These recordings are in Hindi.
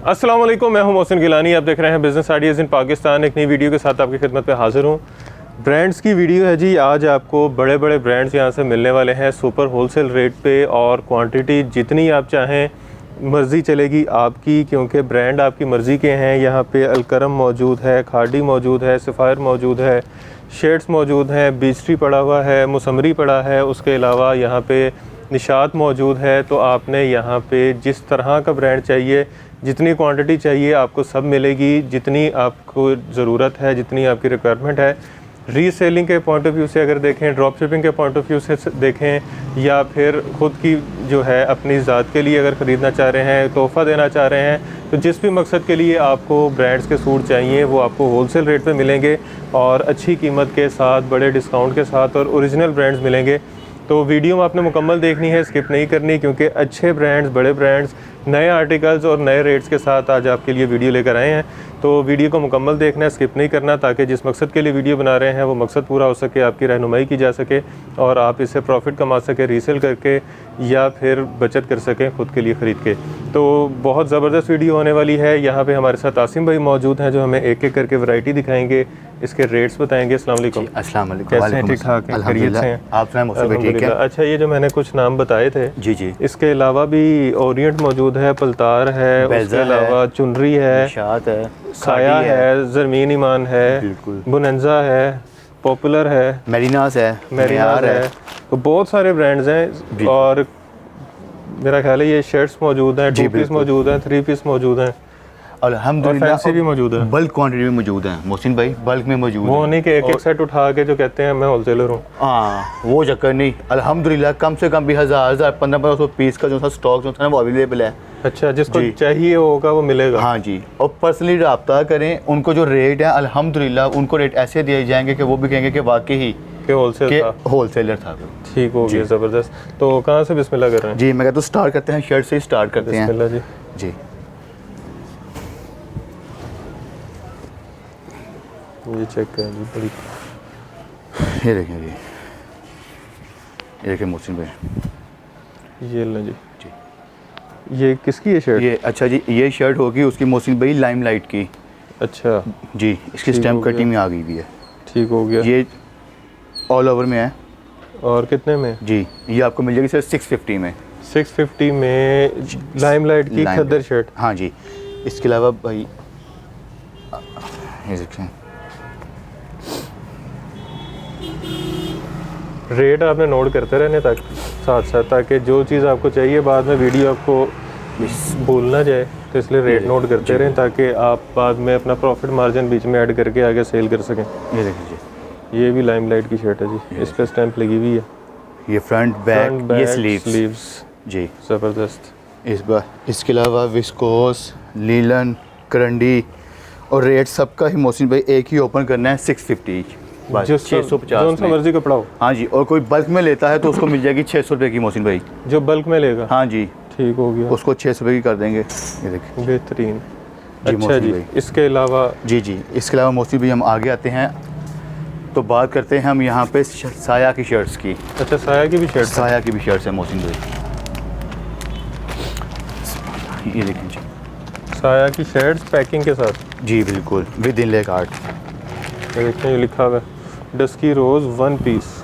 अस्सलाम वालेकुम, मैं हूं मोहसिन गिलानी। आप देख रहे हैं बिज़नेस आइडियाज़ इन पाकिस्तान। एक नई वीडियो के साथ आपकी खिदमत पे हाज़िर हूं। ब्रांड्स की वीडियो है जी। आज आपको बड़े बड़े ब्रांड्स यहां से मिलने वाले हैं सुपर होलसेल रेट पे, और क्वांटिटी जितनी आप चाहें मर्ज़ी चलेगी आपकी, क्योंकि ब्रांड आपकी मर्ज़ी के हैं। यहाँ पे अलकरम मौजूद है, खाड़ी मौजूद है, सफ़ायर मौजूद है, शेड्स मौजूद हैं, बीस्ट्री पड़ा हुआ है, मुसमरी पड़ा है, उसके अलावा यहाँ पे निशात मौजूद है। तो आपने यहाँ पे जिस तरह का ब्रांड चाहिए, जितनी क्वांटिटी चाहिए आपको सब मिलेगी, जितनी आपको ज़रूरत है, जितनी आपकी रिक्वायरमेंट है। रीसेलिंग के पॉइंट ऑफ व्यू से अगर देखें, ड्रॉप शिपिंग के पॉइंट ऑफ व्यू से देखें, या फिर ख़ुद की जो है अपनी ज़ात के लिए अगर ख़रीदना चाह रहे हैं, तोहफ़ा देना चाह रहे हैं, तो जिस भी मकसद के लिए आपको ब्रांड्स के सूट चाहिए वो आपको होलसेल रेट पे मिलेंगे और अच्छी कीमत के साथ, बड़े डिस्काउंट के साथ, और ओरिजिनल ब्रांड्स मिलेंगे। तो वीडियो में आपने मुकम्मल देखनी है, स्किप नहीं करनी, क्योंकि अच्छे ब्रांड्स, बड़े ब्रांड्स, नए आर्टिकल्स और नए रेट्स के साथ आज आपके लिए वीडियो लेकर आए हैं। तो वीडियो को मुकम्मल देखना है, स्किप नहीं करना, ताकि जिस मकसद के लिए वीडियो बना रहे हैं वो मकसद पूरा हो सके, आपकी रहनुमाई की जा सके और आप इससे प्रॉफिट कमा सकें रीसेल करके, या फिर बचत कर सकें ख़ुद के लिए ख़रीद के। तो बहुत ज़बरदस्त वीडियो होने वाली है। यहाँ पे हमारे साथ आसिम भाई मौजूद हैं जो हमें एक एक करके वैरायटी दिखाएंगे, इसके रेट्स बताएंगे। अस्सलाम वालेकुम। अस्सलाम वालेकुम। कैसे हैं? ठीक ठाक हैं? खैरियत से हैं? आप सुनाएं? ठीक है। अच्छा, ये जो मैंने कुछ नाम बताए थे जी जी, इसके अलावा भी ओरिएंट मौजूद है, पलतार है, उसके अलावा चुनरी है, निशात है, साया है, ज़रमीन ईमान है, बुनंजा है, पॉपुलर है, मेरिनास है, मेरिनार है। तो बहुत सारे ब्रांड्स हैं, और मेरा ख्याल है ये शर्ट्स मौजूद हैं, 2 पीस मौजूद हैं, 3 पीस मौजूद हैं, अल्हम्दुलिल्लाह फैंसी भी मौजूद है, बल्क क्वांटिटी में मौजूद है। मोहसिन भाई बल्क में मौजूद वो नहीं कि एक सेट उठा के जो कहते हैं मैं होलसेलर हूँ। हाँ, वो चक्कर नहीं। अल्हम्दुलिल्लाह कम से कम भी 1000 1500 पीस का जो सा स्टॉक जो था ना वो अवेलेबल है। अच्छा, जिसको चाहिए होगा वो मिलेगा। हाँ जी, और पर्सनली रब्ता करें, उनको जो रेट है अल्हम्दुलिल्लाह उनको रेट ऐसे दिए जाएंगे कि वो भी कहेंगे कि वाकई ही होलसेलर था। ठीक हो गया, ज़बरदस्त। तो कहाँ से बिस्मिल्लाह कर रहे हैं? जी, मैं कहता हूँ स्टार्ट करते हैं, शर्ट से स्टार्ट करते हैं। बिस्मिल्लाह जी। जी, ये चेक करें जी, बड़ी ये देखें जी, ये देखें मोहसिन भाई, ये लें जी। ये किसकी है शर्ट? ये अच्छा जी, ये शर्ट होगी उसकी मोहसिन भाई लाइमलाइट की। अच्छा जी, इसकी स्टैम्प कटिंग में आ गई भी है। ठीक हो गया। ये ऑल ओवर में है। और कितने में? जी, ये आपको मिल जाएगी सर 650 में। 650 में लाइमलाइट की खद्दर शर्ट। हाँ जी, इसके अलावा भाई ये देखें, रेट आपने नोट करते रहने तक साथ साथ, ताकि जो चीज़ आपको चाहिए बाद में वीडियो आपको भूल ना जाए, तो इसलिए रेट नोट करते रहें ताकि आप बाद में अपना प्रॉफिट मार्जिन बीच में ऐड करके आगे सेल कर सकें। ये देखिए जी, ये भी लाइमलाइट की शर्ट है जी, इस पर स्टैंप लगी हुई है। ये फ्रंट बैक, ये स्लीव्स जी, ज़बरदस्त। इसके अलावा विस्कोस, लीलन, करंडी, और रेट सबका ही मोहसिन भाई एक ही ओपन करना है 650 बस, 650 जो सा मर्जी कपड़ा हो। हाँ जी, और कोई बल्क में लेता है तो उसको मिल जाएगी 600 रुपये की मोहसिन भाई। जो बल्क में लेगा? हाँ जी, ठीक हो गया, उसको 600 रुपये की कर देंगे। ये देखिए बेहतरीन। जी, अच्छा जी, इसके अलावा जी इसके अलावा मोहसिन भाई हम आगे आते हैं तो बात करते हैं हम यहाँ पे साया की शर्ट्स की। अच्छा, साया की भी शर्ट? साया की भी शर्ट्स है मोहसिन भाई, ये देखें जी, साया की शर्ट्स पैकिंग के साथ। जी बिल्कुल, विद इन लेग आर्ट। देखते हैं, ये लिखा हुआ है डस्की रोज 1 पीस।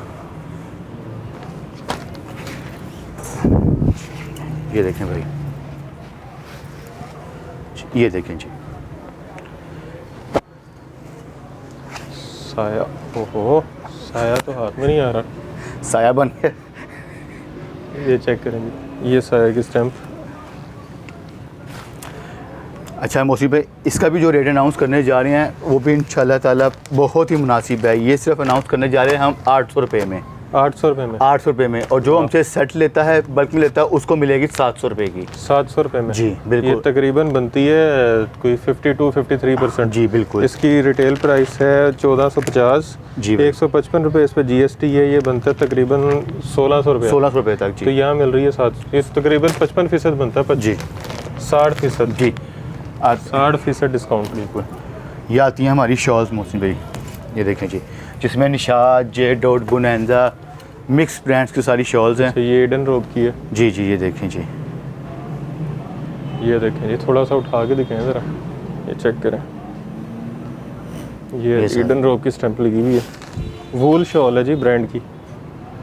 ये देखें भाई, ये देखें जी, साया। ओहो, साया तो हाथ में नहीं आ रहा। साया बन गया। ये चेक करें जी, ये साया की स्टैम्प। अच्छा मोहसिन भाई, इसका भी जो रेट अनाउंस करने जा रहे हैं वो भी इंशाल्लाह ताला बहुत ही मुनासिब है। ये सिर्फ अनाउंस करने जा रहे हैं हम 800 रुपये में। 800 रुपये में? 800 रुपये में, और जो हमसे सेट लेता है, बल्क में लेता है, उसको मिलेगी 700 रुपये की। 700 रुपये में? जी बिल्कुल। ये तकरीबन बनती है कोई 52-53%। जी बिल्कुल। इसकी रिटेल प्राइस है 1450 जी, 155 रुपये इस पर GST है। ये बनता है तकरीबन 1600 रुपये। 1600 रुपये तक जी। तो यहाँ मिल रही है 700, इस तकरीबन 55% बनता है जी, 60% जी 60% डिस्काउंट। बिल्कुल। ये आती हैं हमारी शॉल्स मोहसिन भाई, ये देखें जी, जिसमें Nishat, J dot, Bonanza, mix brands की सारी शॉल्स हैं। ये एडन रोब की है जी, ये देखें जी, ये देखें जी, थोड़ा सा उठा के दिखाएं ज़रा, ये चेक करें। ये ईडन रोप की स्टैंप लगी हुई है। वूल शॉल है जी ब्रांड की,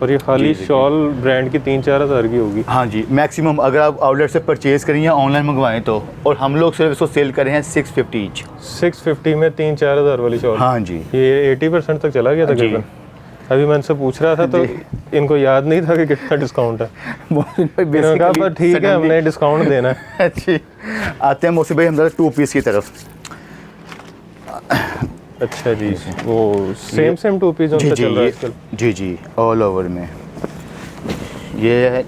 और ये खाली शॉल ब्रांड की 3-4 हज़ार की होगी। हाँ जी, मैक्सिमम अगर आप आउटलेट से परचेज करें या ऑनलाइन मंगवाएं तो, और हम लोग सिर्फ इसको सेल कर रहे हैं 650 ईच। 650 में 3-4 हज़ार वाली शॉल। हाँ जी, ये 80% तक चला गया तकरीबन। अभी मैं इनसे पूछ रहा था तो इनको याद नहीं था कि कितना डिस्काउंट है। इन्होंने कहा पर ठीक है, हमने डिस्काउंट देना है। अच्छी आते हैं मोसी भाई हम 2 पीस की तरफ। अच्छा जी, वो सेम 2 पीस जी चल रहा है आजकल। जी ऑल ओवर में। ये है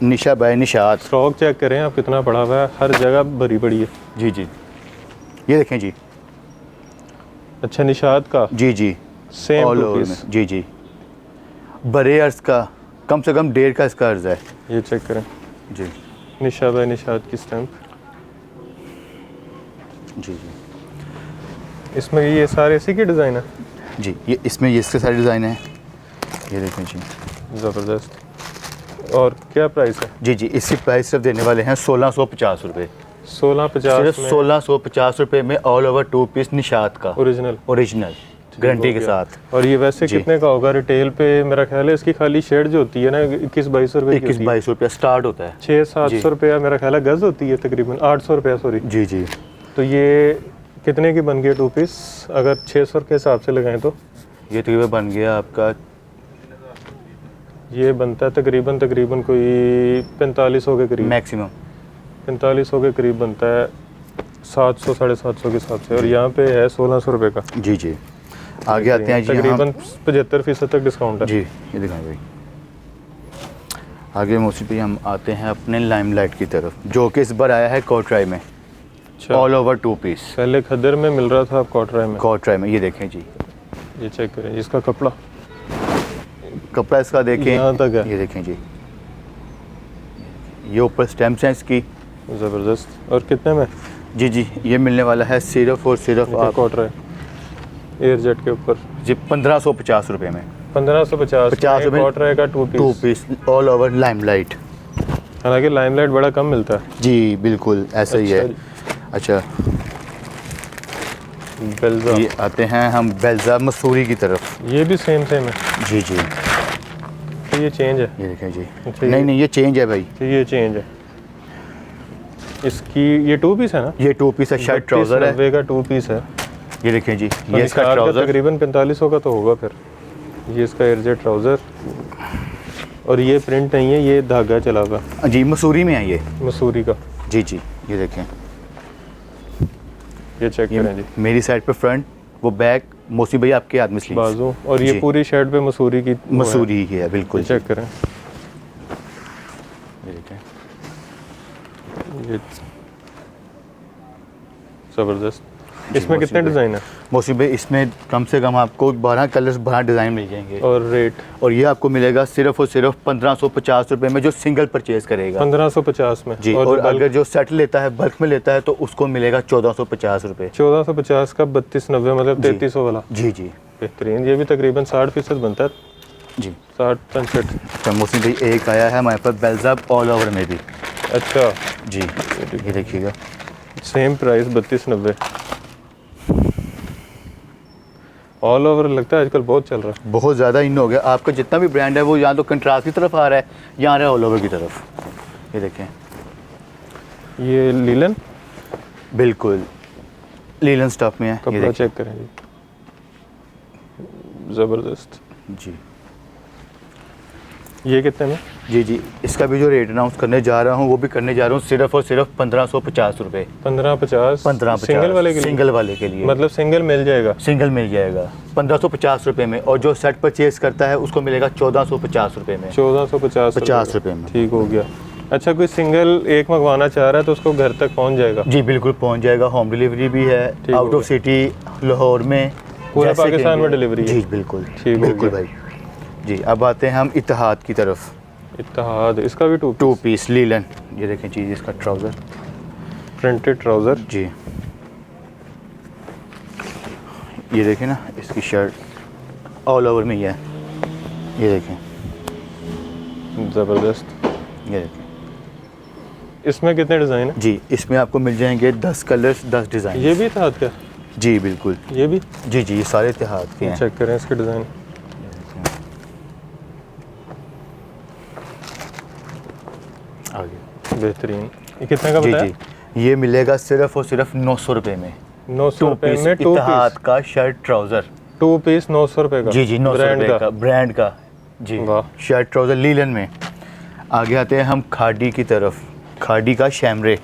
निशा बाय निशात। स्टॉक चेक करें आप कितना पड़ा हुआ है, हर जगह भरी पड़ी है। जी ये देखें जी। अच्छा, निशात का जी सेम ऑल 2 ओवर पीस। में। जी बड़े अर्ज का कम से कम 1.5 का इसका अर्ज है। ये चेक करें जी निशा बाय निशात की स्टैंप। जी इसमें ये सारे इसी के डिज़ाइन है जी, ये इसमें ये इसके सारे डिज़ाइन हैं। ये देखें जी, ज़बरदस्त। और क्या प्राइस है? जी इसकी प्राइस सिर्फ देने वाले हैं 1650 रुपये। 1650 सिर्फ 1650 रुपये में ऑल ओवर 2 पीस निशात का ओरिजिनल गारंटी के साथ। और ये वैसे कितने का होगा रिटेल पे? मेरा ख्याल है इसकी खाली शेड जो होती है ना 21-22 रुपये की 21-22 रुपया स्टार्ट होता है। 600-700 रुपया मेरा ख्याल है गज़ होती है तकरीबन, 800 रुपया सॉरी। जी तो ये कितने की बन गई 2 पीस अगर 600 के हिसाब से लगाएं तो? ये तकरीबन बन गया आपका, ये बनता है तकरीबन कोई 4500 के करीब, मैक्सिमम 4500 के करीब बनता है, 700-750 के हिसाब से। और यहाँ पे है 1600 रुपये का। जी आगे आते हैं जी। तकरीबन 75% तक डिस्काउंट है जी। ये दिखाएं भाई, आगे मोसी पे हम आते हैं अपने लाइमलाइट की तरफ, जो कि इस बार आया है कोटराई में। All over 2 piece. पहले खदर में मिल रहा था, अब कोटराई में। ये देखें जी, ये चेक करें इसका कपड़ा इसका देखें यहाँ तक है। ये देखें जी, ये ऊपर स्टैम्प्स हैं इसकी। ज़बरदस्त। और कितने में? जी ये मिलने वाला है सिर्फ और सिर्फ कोटराई एयरजेट के ऊपर जी 1550 रुपये में। 1550 रुपये कोटराई का 2 पीस ऑल ओवर लाइमलाइट। हालांकि लाइमलाइट बड़ा कम मिलता है। जी बिल्कुल ऐसा ही है। अच्छा, बेल्जा। ये आते हैं हम बेल्जा मसूरी की तरफ। ये भी सेम है। जी तो ये चेंज है। ये देखें जी। अच्छा, नहीं ये चेंज है भाई। तो ये चेंज है इसकी। ये 2 पीस है ना? ये 2 पीस है, शर्ट ट्राउजर है। 90 का 2 पीस है। ये देखें जी, ये इसका ट्राउजर तकरीबन 4500 का तो होगा फिर। ये इसका एयरजेट ट्राउजर, और ये प्रिंट नहीं है, ये धागा चला हुआ जी, मसूरी में है ये, मसूरी का। जी ये देखें, ये चेक करें जी। मेरी साइड पे फ्रंट, वो बैक मोसी भाई आपके हाथ में स्लीव्स, बाजू, और ये पूरी शर्ट पे मसूरी की मसूरी ही है बिल्कुल। चेक करें ये देखें, ये ज़बरदस्त। इसमें कितने डिज़ाइन है मोसी भाई? इसमें कम से कम आपको 12 कलर्स 12 डिज़ाइन मिल जाएंगे। और रेट? और ये आपको मिलेगा सिर्फ और सिर्फ 1550 रुपये में, जो सिंगल परचेज करेगा। 1550 में जी। और अगर जो सेट लेता है, बल्क में लेता है, तो उसको मिलेगा 1450 रुपये। 1450 का 3290 मतलब 3300 वाला। जी बेहतरीन। ये भी तकरीबन 60% बनता है जी, 60-65। अच्छा मोसी भाई एक आया है हमारे पास बेल्जा ऑल ओवर में भी। अच्छा जी, ये देखिएगा, सेम प्राइस 3290 ऑल ओवर। लगता है आजकल बहुत चल रहा है, बहुत ज़्यादा इन हो गया। आपका जितना भी ब्रांड है वो या तो कंट्रास्ट की तरफ आ रहा है या आ रहा है ऑल ओवर की तरफ। ये देखें, ये लीलन बिल्कुल लीलन स्टफ में है। कपड़ा चेक करें जी, ज़बरदस्त। जी ये कितने में? जी इसका भी जो रेट अनाउंस करने जा रहा हूँ वो भी करने जा रहा हूँ सिर्फ और सिर्फ 1550 रुपये। 1550 सिंगल वाले के लिए? सिंगल वाले के लिए, मतलब सिंगल मिल जाएगा? सिंगल मिल जाएगा 1550 रुपये में। और जो सेट परचेज करता है उसको मिलेगा 1450 रुपये में। 1450 रुपये में। ठीक हो गया। अच्छा, कोई सिंगल एक मंगवाना चाह रहा है तो उसको घर तक पहुंच जाएगा? जी बिल्कुल पहुंच जाएगा। होम डिलीवरी भी है, आउट ऑफ सिटी लाहौर में, पूरे पाकिस्तान में डिलीवरी है? जी बिल्कुल ठीक बिल्कुल भाई। जी अब आते हैं हम इत्तेहाद की तरफ। इत्तेहाद, इसका भी 2 पीस लीलन। ये देखें जी, इसका ट्राउज़र प्रिंटेड ट्राउज़र। जी ये देखें ना, इसकी शर्ट ऑल ओवर में ही है। ये देखें, ज़बरदस्त। ये देखें, इसमें कितने डिज़ाइन है? जी, इसमें आपको मिल जाएंगे 10 कलर्स 10 डिज़ाइन। ये भी इत्तेहाद का? जी बिल्कुल। ये भी? जी जी, ये सारे इत्तेहाद के हैं। चेक करें इसके डिज़ाइन। आगे बेहतरीन। ये कितने का जी बताया? जी, ये मिलेगा सिर्फ और सिर्फ 900 रुपये में। 900 रुपये में 2 इत्तेहाद पीस? का शर्ट ट्राउज़र। 2 पीस 900 रुपये का? जी जी, 900 रुपये का, ब्रांड का। जी वाह। शर्ट ट्राउज़र लीलन में। आगे आते हैं हम खाड़ी की तरफ। खाड़ी का शैमरे,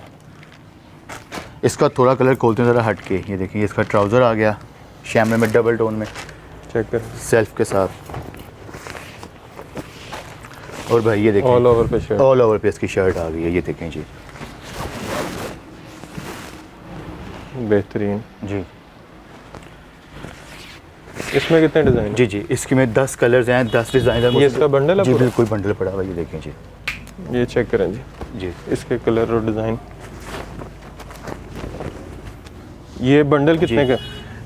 इसका थोड़ा कलर खोलते हैं ज़रा हट के। ये देखिए, इसका ट्राउज़र आ गया शैमरे में, डबल टोन में, चेक कर। सेल्फ के साथ। और भाई ये देखें, ऑल ओवर पे शर्ट। ऑल ओवर पे इसकी शर्ट आ गई है। ये देखें जी। बेहतरीन। जी इसमें कितने डिज़ाइन? जी जी, इसकी में 10 कलर्स हैं, 10 डिज़ाइन। ये इसका बंडल है जी पूरा? बिल्कुल बंडल पड़ा हुआ है। ये देखें जी। ये चेक करें जी। जी इसके कलर और डिज़ाइन। ये बंडल कितने का?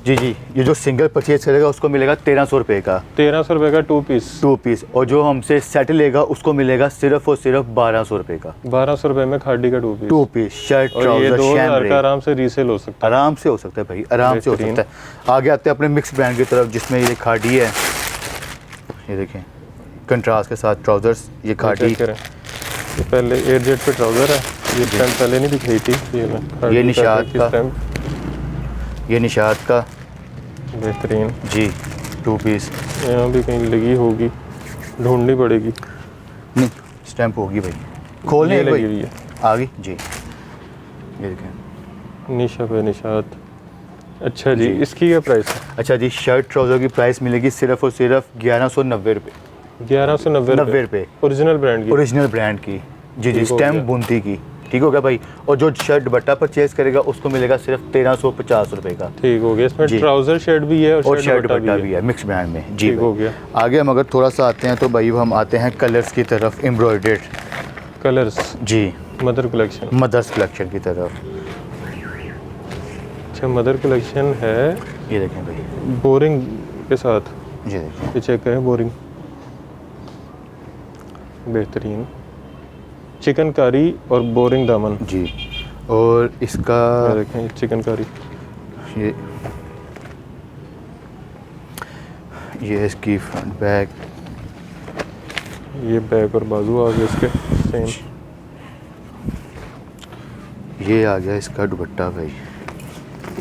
जी जी, ये जो सिंगल परचेज करेगा उसको मिलेगा 1300 रुपये का 1300 रुपये का 2 पीस। 2 पीस। और जो हमसे सेट लेगा उसको मिलेगा सिर्फ और सिर्फ 1200 रुपये का 1200 रुपये में खाड़ी का 2 पीस। 2 पीस शर्ट और ये ट्राउजर 2000 शैमरे। का आराम से रीसेल हो सकता आराम से हो सकता है भाई, आराम से हो बेहतरीन। सकता है। आगे आते हैं अपने मिक्स ब्रांड की तरफ, जिसमें ये खाड़ी है। ये देखें, कंट्रास्ट के साथ ट्राउजर्स। ये है। खाड़ी, चेक करें। ये पहले एयर जेट पे ट्राउज़र है। ये स्टैम्प पहले नहीं दिखाई थी। ये निशात का। स्टैम्प। ये निशात का। बेहतरीन। जी 2 पीस। यहाँ भी कहीं लगी होगी, ढूंढनी पड़ेगी। नहीं, स्टैम्प होगी भाई, खोलने ये भाई। लगी हुई है। आ गई जी। ये देखें। निशा पे निशात। अच्छा जी, इसकी क्या प्राइस है? अच्छा जी, शर्ट ट्राउज़र की प्राइस मिलेगी सिर्फ और सिर्फ 1190 रुपये। 1190 रुपये ओरिजिनल ब्रांड की? ओरिजिनल ब्रांड की। जी जी, ठीक हो स्टैम्प गया। बुनती की। ठीक हो गया भाई। और जो शर्ट दुपट्टा परचेज करेगा उसको मिलेगा सिर्फ 1350 रुपये का। ठीक हो गया। इसमें जी। ट्राउज़र शर्ट भी है और शर्ट दुपट्टा दुपट्टा भी है मिक्स ब्रांड में। जी ठीक हो भाई। गया। आगे हम अगर थोड़ा सा आते हैं तो भाई हम आते हैं कलर्स की तरफ, एम्ब्रॉयडर्ड। कलर्स। जी, मदर कलेक्शन। मदर्स कलेक्शन की तरफ। अच्छा, मदर कलेक्शन है। ये देखें भाई। बोरिंग के साथ। जी देखें। ये चेक करें, बोरिंग। बेहतरीन। चिकनकारी और बोरिंग दामन। जी, और इसका ये देखें, चिकनकारी। ये इसकी फ्रंट बैक। ये बैक और बाजू आ गए इसके सेम। ये आ गया इसका दुपट्टा भाई।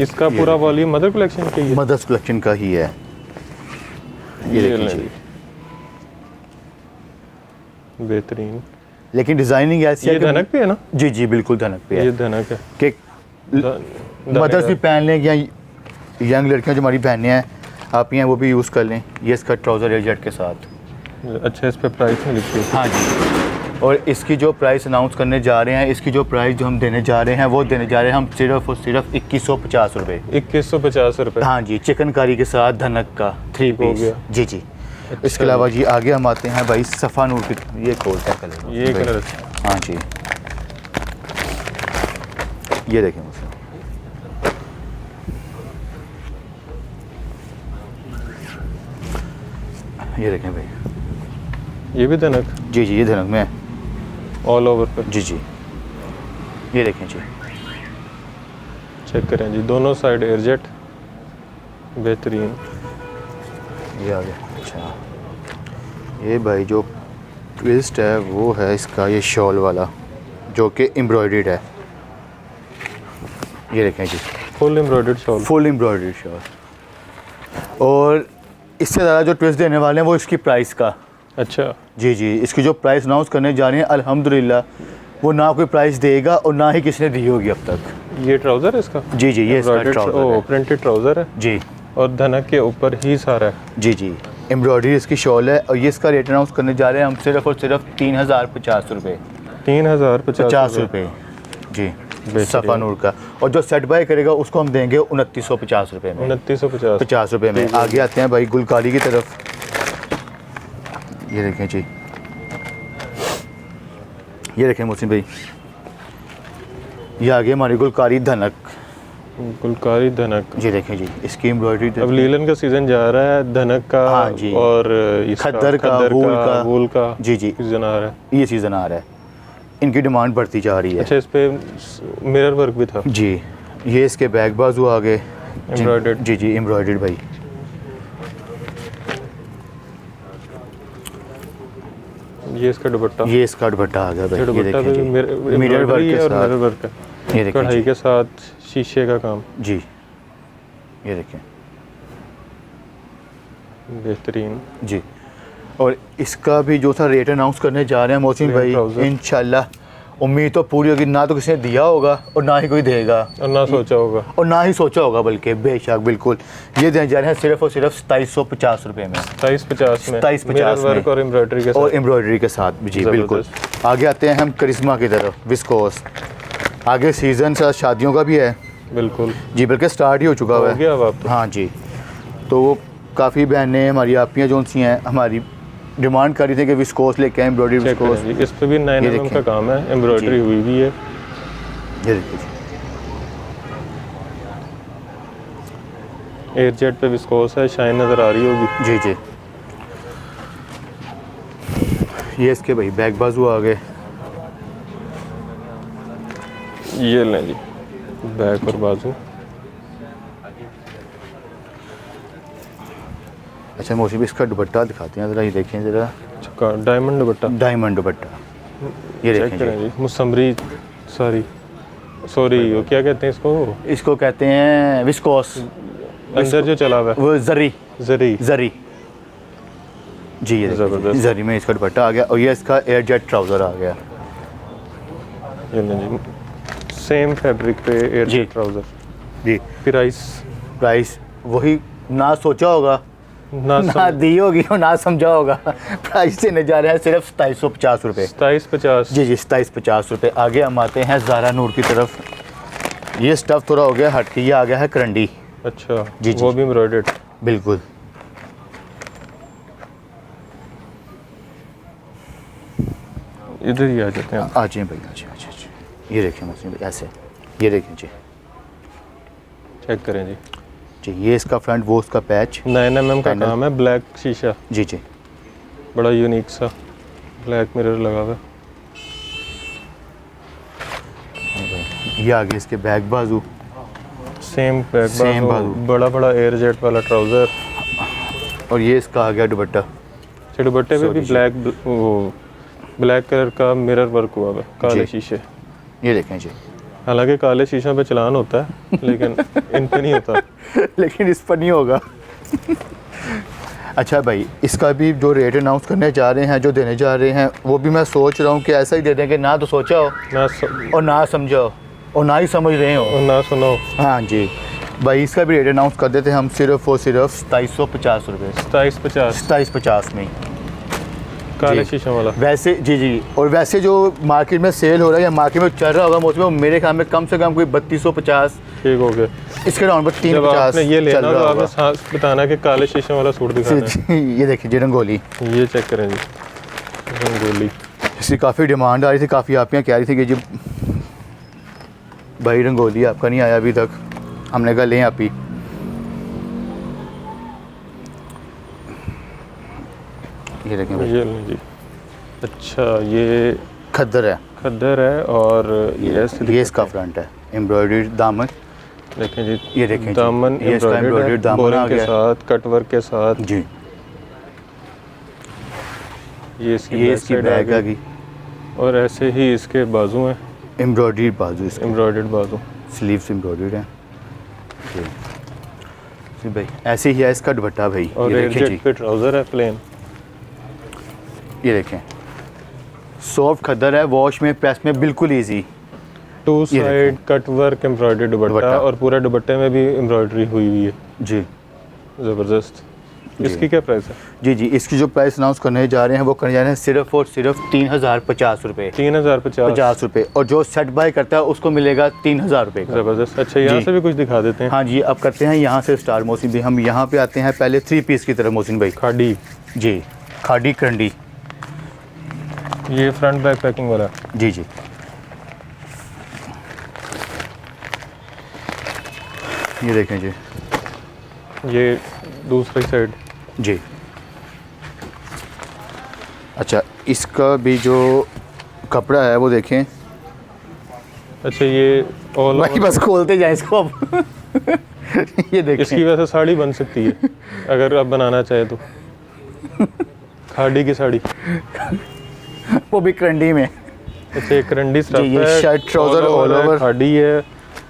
इसका पूरा वॉल्यूम मदर कलेक्शन का ही है। मदर्स कलेक्शन का ही है। ये ये देखिए लें। जी। बेहतरीन। लेकिन डिजाइनिंग ऐसी ये है कि- धनक पे है ना? जी जी बिल्कुल धनक पे ये है धनक है। कि धनक मदर्स भी है। पहन लें या यंग लड़कियां जो हमारी बहनें हैं आप ही हैं वो भी यूज़ कर लें। ये इसका ट्राउज़र है जेट के साथ। अच्छा, इस पे प्राइस नहीं लिखी है। हाँ जी। और इसकी जो प्राइस अनाउंस करने जा रहे हैं, इसकी जो प्राइस जो हम देने जा रहे हैं वो देने जा रहे हैं हम सिर्फ और सिर्फ 2150 रुपये। 2150 रुपये। हाँ जी, चिकनकारी के साथ धनक का 3 हो पीस। गया। जी जी। इसके अलावा जी आगे हम आते हैं भाई सफ़ा नूर की। ये खोलता है कलर। ये भाई। कलर अच्छा। हाँ जी, ये देखें मुझसे। ये देखें भाई। ये भी धनक। जी जी, ये धनक में है। ऑल ओवर पे। जी जी, ये देखें जी। चेक करें जी, दोनों साइड एयरजेट। बेहतरीन। ये आ गया। अच्छा, ये भाई जो ट्विस्ट है वो है इसका ये शॉल वाला जो कि एम्ब्रॉयडर्ड है। ये देखें जी, full embroidered shawl. Full embroidered shawl. और इससे ज़्यादा जो ट्विस्ट देने वाले हैं वो इसकी प्राइस का। अच्छा। जी जी, इसकी जो प्राइस अनाउंस करने जा रहे हैं अल्हम्दुलिल्लाह वो ना कोई प्राइस देगा और ना ही किसी ने दी होगी अब तक। ये ट्राउज़र है इसका? जी जी, ये इसका ट्राउज़र है। प्रिंटेड ट्राउज़र है जी और धनक के ऊपर ही सारा है। जी जी, एम्ब्रॉयडरी इसकी शॉल है। और ये इसका रेट अनाउंस करने जा रहे हैं हम सिर्फ और सिर्फ 3050 रुपये। 3050 रुपये। जी, सफ़ा नूर का। और जो सेट बाय करेगा उसको हम देंगे 2950 रुपये में। 2950। 50 रुपये में। आगे आते हैं भाई गुलकारी की तरफ। ये देखें जी, ये देखें मोहसिन भाई, ये आगे हमारी गुलकारी धनक। गुलकारी धनक। जी देखें जी, इसकी एम्ब्रॉयडरी अब लीलन का सीजन जा रहा है, धनक का। हाँ जी। और इसका खद्दर का, वूल का। वूल का जी जी, सीजन आ रहा है। ये सीज़न आ रहा है। इनकी डिमांड बढ़ती जा रही है। अच्छा, इस पे मिरर वर्क भी था जी, ये इसके बैक बाजू आ गए एम्ब्रॉयडर्ड। जी जी एम्ब्रॉयडर्ड भाई। ये इसका दुपट्टा, ये इसका दुपट्टा आ गया भाई, ये दुपट्टा देखें भी जी। मिरर मिरर वर्क के और साथ। मिरर वर्क है, ये देखें कढ़ाई जी। के साथ शीशे का काम, जी ये देखें बेहतरीन। जी। और इसका भी जो था रेट अनाउंस करने जा रहे हैं मोहसिन Plain भाई, trouser। इंशाल्लाह उम्मीद तो पूरी होगी, ना तो किसी ने दिया होगा और ना ही कोई देगा और ना सोचा होगा। और ना ही सोचा होगा, बल्कि बेशक बिल्कुल। ये देने जा रहे हैं सिर्फ और सिर्फ 2750 रुपये में, 2750 में, 2750 मिरर वर्क में। और एम्ब्रॉयडरी के और साथ। एम्ब्रॉयडरी के साथ जी बिल्कुल। ज़बरदस्त। आगे आते हैं हम करिश्मा की तरफ, विस्कोस। आगे सीज़न सा शादियों का भी है बिल्कुल जी, बल्कि स्टार्ट ही हो चुका हुआ हो है। गया अब आप तो। हाँ जी, तो काफ़ी बहनें हमारी आपियाँ जो सी हैं हमारी डिमांड कर रही थी कि विस्कोस लेके आए, एम्ब्रॉयडरी चेक विस्कोस। करें जी, इस पे भी 9 ये mm देखें। का काम है, एम्ब्रॉयडरी जी। हुई भी है। ये देखिए एयर जेट पे विस्कोस है, शाइन नज़र आ रही होगी। जी जी। ये इसके भाई बैक बाजू आ गए। ये लें जी, बैक और बाजू। अच्छा मौसी भी इसका दुपट्टा दिखाते हैं ज़रा, ये देखें ज़रा, डायमंड दुपट्टा, डायमंड दुपट्टा। ये चेक देखें करें जी, जी। मुसम्बरी, सॉरी वो क्या कहते हैं इसको, इसको कहते हैं विस्कोस, अंदर जो चला हुआ है वो जरी जरी। जरी जी। ये देखें ज़बरदस्त। जी, जरी में इसका दुपट्टा आ गया और ये इसका एयर जेट ट्राउज़र आ गया। ये लें जी, सेम फैब्रिक पे एयर जी। Jet trouser. जी प्राइस प्राइस वही, ना सोचा होगा ना ना दी होगी और ना समझा होगा। प्राइस देने जा रहे हैं सिर्फ 2750 रुपये। 2750। जी जी 2750 रुपये। आगे हम आते हैं ज़ारा नूर की तरफ। ये स्टफ़ थोड़ा हो गया हट के, ये आ गया है करंडी। अच्छा जी, जी। वो भी एम्ब्रॉयडर्ड। बिल्कुल। इधर ही आ जाते हैं। आ जाए भाई, आ जाए, आ जाए। ये देखें मौसम भाई ऐसे, ये देखें जी। चेक करें जी, जी ये इसका फ्रंट, वो उसका पैच। 9 mm का पैनल। काम है, ब्लैक शीशा, जी जी। बड़ा यूनिक सा ब्लैक मिरर लगा हुआ है। ये आगे इसके बैक बाजू। सेम बैक Same बाजू, बाजू। बड़ा बड़ा एयर जेट वाला ट्राउज़र। और ये इसका आ गया दुपट्टा। दुपट्टे पे भी Sorry, वो ब्लैक कलर का मिरर वर्क हुआ है, काले जी। शीशे। ये देखें जी। हालांकि काले शीशों पे चलान होता है लेकिन इन पे नहीं होता। लेकिन इस पर नहीं होगा। अच्छा भाई, इसका भी जो रेट अनाउंस करने जा रहे हैं, जो देने जा रहे हैं, वो भी मैं सोच रहा हूँ कि ऐसा ही दे दें कि ना तो सोचा हो और ना समझा हो और ना ही समझ रहे हो। और ना सुनो। हाँ जी भाई, इसका भी रेट अनाउंस कर देते हैं हम सिर्फ और सिर्फ 2750 रुपये। 2750 2750 में काले जी। शीशों वाला। वैसे जी जी, और वैसे जो मार्केट में सेल हो रहा है या मार्केट में चल रहा होगा मौसम में, मेरे ख्याल में कम से कम कोई 3250 ठीक हो गया। इसके राउंड पर जब आपने ये 350 लेना चल तो रहा आपने होगा। साथ बताना कि काले शीशों वाला सूट दिखाना जी, ये देखिए जी रंगोली। है। ये चेक करें जी, रंगोली। इसकी काफ़ी डिमांड आ रही थी, काफ़ी आपियाँ कह रही थी कि जी भाई रंगोली आपका नहीं आया अभी तक। हमने कहा लें आप ही। ये देखें भाई, ये लें जी। अच्छा, ये खद्दर है। खद्दर है और ये इसका फ्रंट है, एम्ब्रॉयडरी दामन। देखें जी, ये देखें जी, दामन ये इसका एम्ब्रॉयडर्ड embroidered है, दामन बोरिंग आ के गया। साथ, कट वर्क के साथ। जी ये इसकी ये इसकी बैग आ गई, और ऐसे ही इसके बाजू हैं, एम्ब्रॉयडरी बाजू, इसके एम्ब्रॉयडर्ड बाजू। स्लीव्स एम्ब्रॉयडर्ड हैं। जी जी भाई, ऐसे ही है इसका दुपट्टा भाई। और ये एयर देखें जी, जेट पे ट्राउज़र है प्लेन। ये देखें सॉफ्ट खद्दर है, वॉश में प्रेस में बिल्कुल ईजी। टू ये साइड कट वर्क एम्ब्रॉयडर्ड दुपट्टा, दुपट्टा। और पूरे दुपट्टे में भी एम्ब्रॉयडरी हुई हुई है। जी ज़बरदस्त। जी। इसकी क्या प्राइस है? जी जी, इसकी जो प्राइस अनाउंस करने जा रहे हैं वो करने जा रहे हैं सिर्फ और सिर्फ 3050 रुपये। 3050। 50 रुपये। और जो सेट बाय करता है उसको मिलेगा 3000 रुपये का। ज़बरदस्त। अच्छा, यहाँ जी। से भी कुछ दिखा देते हैं। हाँ जी, अब करते हैं यहाँ से स्टार मोहसिन भाई। हम यहाँ पे आते हैं पहले 3 पीस की तरफ मोहसिन भाई। खाड़ी, जी खाड़ी करंडी। ये फ्रंट बैक पैकिंग वाला। जी जी, ये देखें जी। ये दूसरी साइड। जी अच्छा, इसका भी जो कपड़ा है वो देखें। अच्छा ये ऑल भाई बस खोलते जाए इसको अब। ये देखें। इसकी वजह से साड़ी बन सकती है अगर आप बनाना चाहे तो। खाड़ी की साड़ी, वो भी करंडी में। अच्छा ये करंडी स्टफ ये है, शर्ट ट्राउजर ऑल ओवर खाड़ी है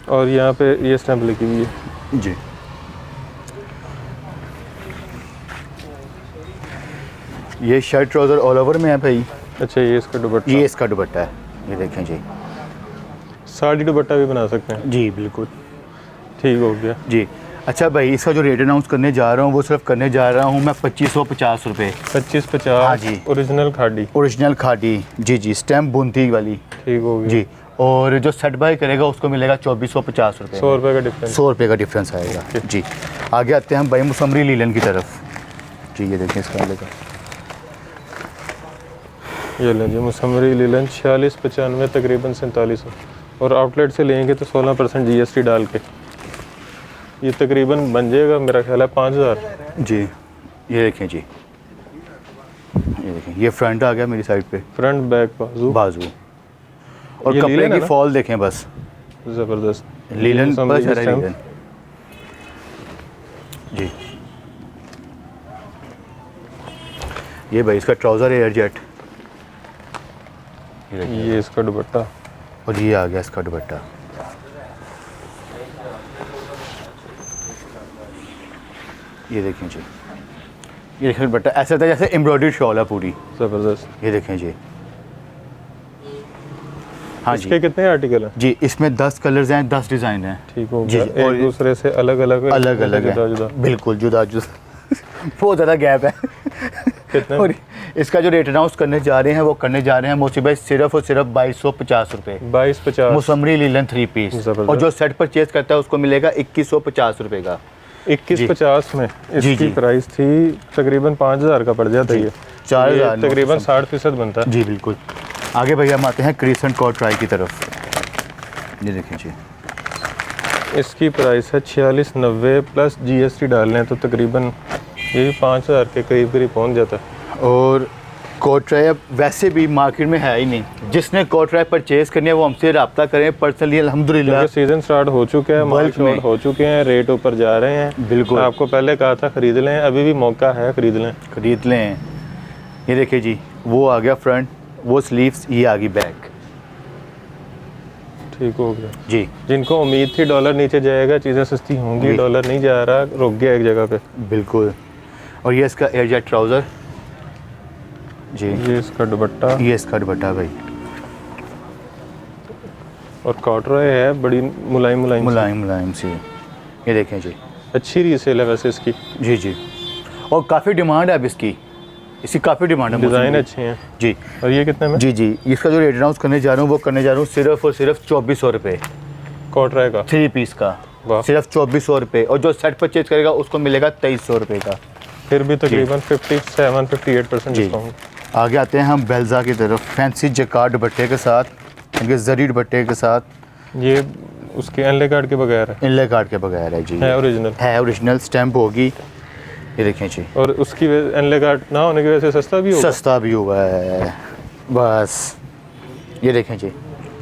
और यहाँ पे ये स्टैम्प लगी हुई है जी। ये शर्ट ट्राउजर ऑल ओवर में है भाई। अच्छा ये इसका दुपट्टा, ये इसका दुपट्टा है, ये देखें जी। साड़ी दुपट्टा भी बना सकते हैं। जी बिल्कुल ठीक हो गया जी। अच्छा भाई इसका जो रेट अनाउंस करने जा रहा हूँ वो सिर्फ करने जा रहा हूँ मैं 2550 रुपये। 2550। हाँ जी। ओरिजिनल खाड़ी, ओरिजिनल खादी जी जी, स्टैम्प बुनती वाली। ठीक हो गया जी। और जो सेट बाय करेगा उसको मिलेगा 2450 रुपये। 100 रुपये का डिफरेंस। 100 रुपये का डिफरेंस आएगा जी। आगे आते हैं हम भाई मुसम्मरी लीलन की तरफ जी। ये देखें इसका लेगा, ये लें जी मुसम्मरी लीलन 4695 तकरीबन 4700 और आउटलेट से लेंगे तो 16% GST डाल के ये तकरीबन बन जाएगा मेरा ख्याल है 5000 जी। ये देखें जी, ये देखें ये फ्रंट आ गया मेरी साइड पे, फ्रंट बैक बाजू बाजू। और ये कपड़े लीलन है की ना? फॉल देखें बस, ज़बरदस्त लीलन मुसम्मरी बस है स्टैम्प। लीलन जी। ये भाई इसका ट्राउज़र है एयर जेट, ये इसका दुपट्टा, और ये आ गया इसका दुपट्टा। ये देखें जी, ये देखें दुपट्टा ऐसा था जैसे एम्ब्रॉयडरी शॉल है पूरी। ज़बरदस्त। ये देखें जी। हाँ इसके जी कितने आर्टिकल हैं? जी, इसमें 10 कलर्स हैं, 10 डिज़ाइन हैं। ठीक हो जी, गया। और एक दूसरे से अलग अलग अलग अलग जुदा है, जुदा। बिल्कुल जुदा जुदा। बहुत ज़्यादा गैप है। कितने? और इसका जो रेट अनाउंस करने जा रहे हैं वो करने जा रहे हैं मोसी भाई सिर्फ और सिर्फ 2250 रुपये। 2250 मुसम्मरी लीलन 3 पीस। ज़बरदस्त। और जो सेट परचेज करता है उसको मिलेगा 2150 रुपये का। 2150 में जी, इसकी जी। प्राइस थी तकरीबन 5000 का पड़ जाता है ये। 4000 ये तकरीबन 60% बनता है। जी बिल्कुल। आगे भैया हम आते हैं क्रिसेंट कॉट ट्राई की तरफ। ये देखें जी, इसकी प्राइस है 4690 प्लस GST डाल लें तो तकरीबन ये भी 5000 के करीब करीब पहुंच जाता है। और कोट ट्राई अब वैसे भी मार्केट में है ही नहीं। जिसने कोट ट्राई परचेज करनी है वो हमसे रब्ता करें पर्सनली। अल्हम्दुलिल्लाह क्योंकि सीजन स्टार्ट हो चुका है, माल बल्क में। शॉर्ट हो चुके हैं, रेट ऊपर जा रहे हैं। बिल्कुल। आपको पहले कहा था खरीद लें, अभी भी मौका है, खरीद लें। खरीद लें। ये देखिए जी, वो आ गया फ्रंट, वो स्लीव्स, ये आ गई बैक। ठीक हो गया जी जिनको उम्मीद थी डॉलर नीचे जाएगा, चीज़ें सस्ती होंगी, जी। डॉलर नहीं जा रहा, रुक गया एक जगह पे। बिल्कुल। और ये इसका एयर जेट ट्राउज़र जी। ये इसका दुपट्टा ये इसका दुपट्टा भाई, और कॉटरॉय है, बड़ी मुलायम मुलायम सी। मुलायम मुलायम सी। ये देखें जी। अच्छी रीसेल है वैसे इसकी, जी जी। और काफ़ी डिमांड है अब इसकी काफ़ी डिमांड है। डिज़ाइन मौसम अच्छे हैं। की। जी और ये कितने में? जी जी। इसका जो रेट अनाउंस करने जा रहा हूँ वो करने जा रहा हूँ सिर्फ और सिर्फ 2400 रुपये। कॉटरॉय का 3 पीस का वाह। सिर्फ 2400 रुपये। और जो सेट परचेज करेगा उसको मिलेगा 2300 रुपये का। फिर भी तकरीबन 57-58% जी। डिस्काउंट। आगे आते हैं हम बेल्जा की तरफ, फैंसी जकार्ड दुपट्टे के साथ, इनके जरी दुपट्टे के साथ। ये उसके एनले कार्ड के बगैर है, इनले कार्ड के बगैर है जी। है ओरिजिनल। है ओरिजिनल, स्टैम्प होगी। ये देखें जी, और उसकी एनले कार्ड ना होने की वजह से सस्ता भी होगा। सस्ता भी हुआ है बस। ये देखें जी।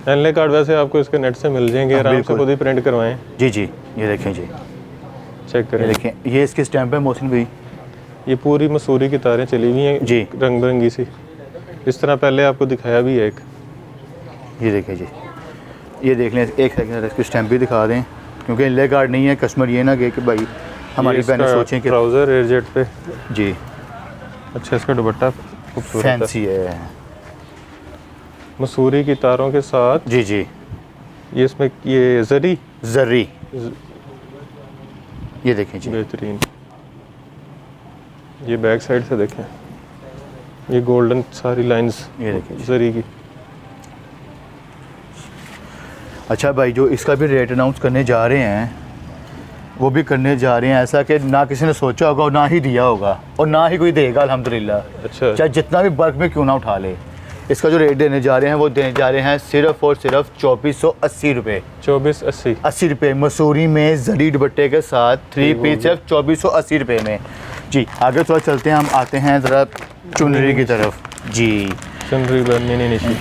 एनले कार्ड वैसे आपको इसके नेट से मिल जाएंगे, आराम से बिल्कुल। खुद ही प्रिंट करवाएं, जी जी। ये देखें जी, चेक ये करें। देखें, ये इसकी स्टैम्प है मोहसिन भाई। ये पूरी मसूरी की तारें चली हुई हैं जी। रंग बिरंगी सी, इस तरह पहले आपको दिखाया भी है एक। ये देखें जी, ये देख लें, एक सेकंड इसकी स्टैम्प भी दिखा दें क्योंकि इनले कार्ड नहीं है। कस्टमर ये ना कहे कि भाई हमारी बहनें सोचें कि ट्राउज़र एयर जेट पे। जी अच्छा इसका दुपट्टा खूबसूरत है, फैंसी है। मसूरी की तारों के साथ। जी जी। ये इसमें ये जरी जरी। ये देखें जी, बेहतरीन। ये बैक साइड से देखें, ये गोल्डन सारी लाइंस ये देखें जी। जरी की। अच्छा भाई, जो इसका भी रेट अनाउंस करने जा रहे हैं वो भी करने जा रहे हैं ऐसा कि ना किसी ने सोचा होगा और ना ही दिया होगा और ना ही कोई देगा अल्हम्दुलिल्लाह, अच्छा चाहे जितना भी बल्क में क्यों ना उठा ले। इसका जो रेट देने जा रहे हैं वो देने जा रहे हैं सिर्फ और सिर्फ 2480 रुपये। 2480 80 रुपये मसूरी में जरी दुपट्टे के साथ 3 पीस सिर्फ 2480 रुपये में। जी आगे थोड़ा चलते हैं, हम आते हैं ज़रा चुनरी की तरफ। जी चुनरी बननी नीचे।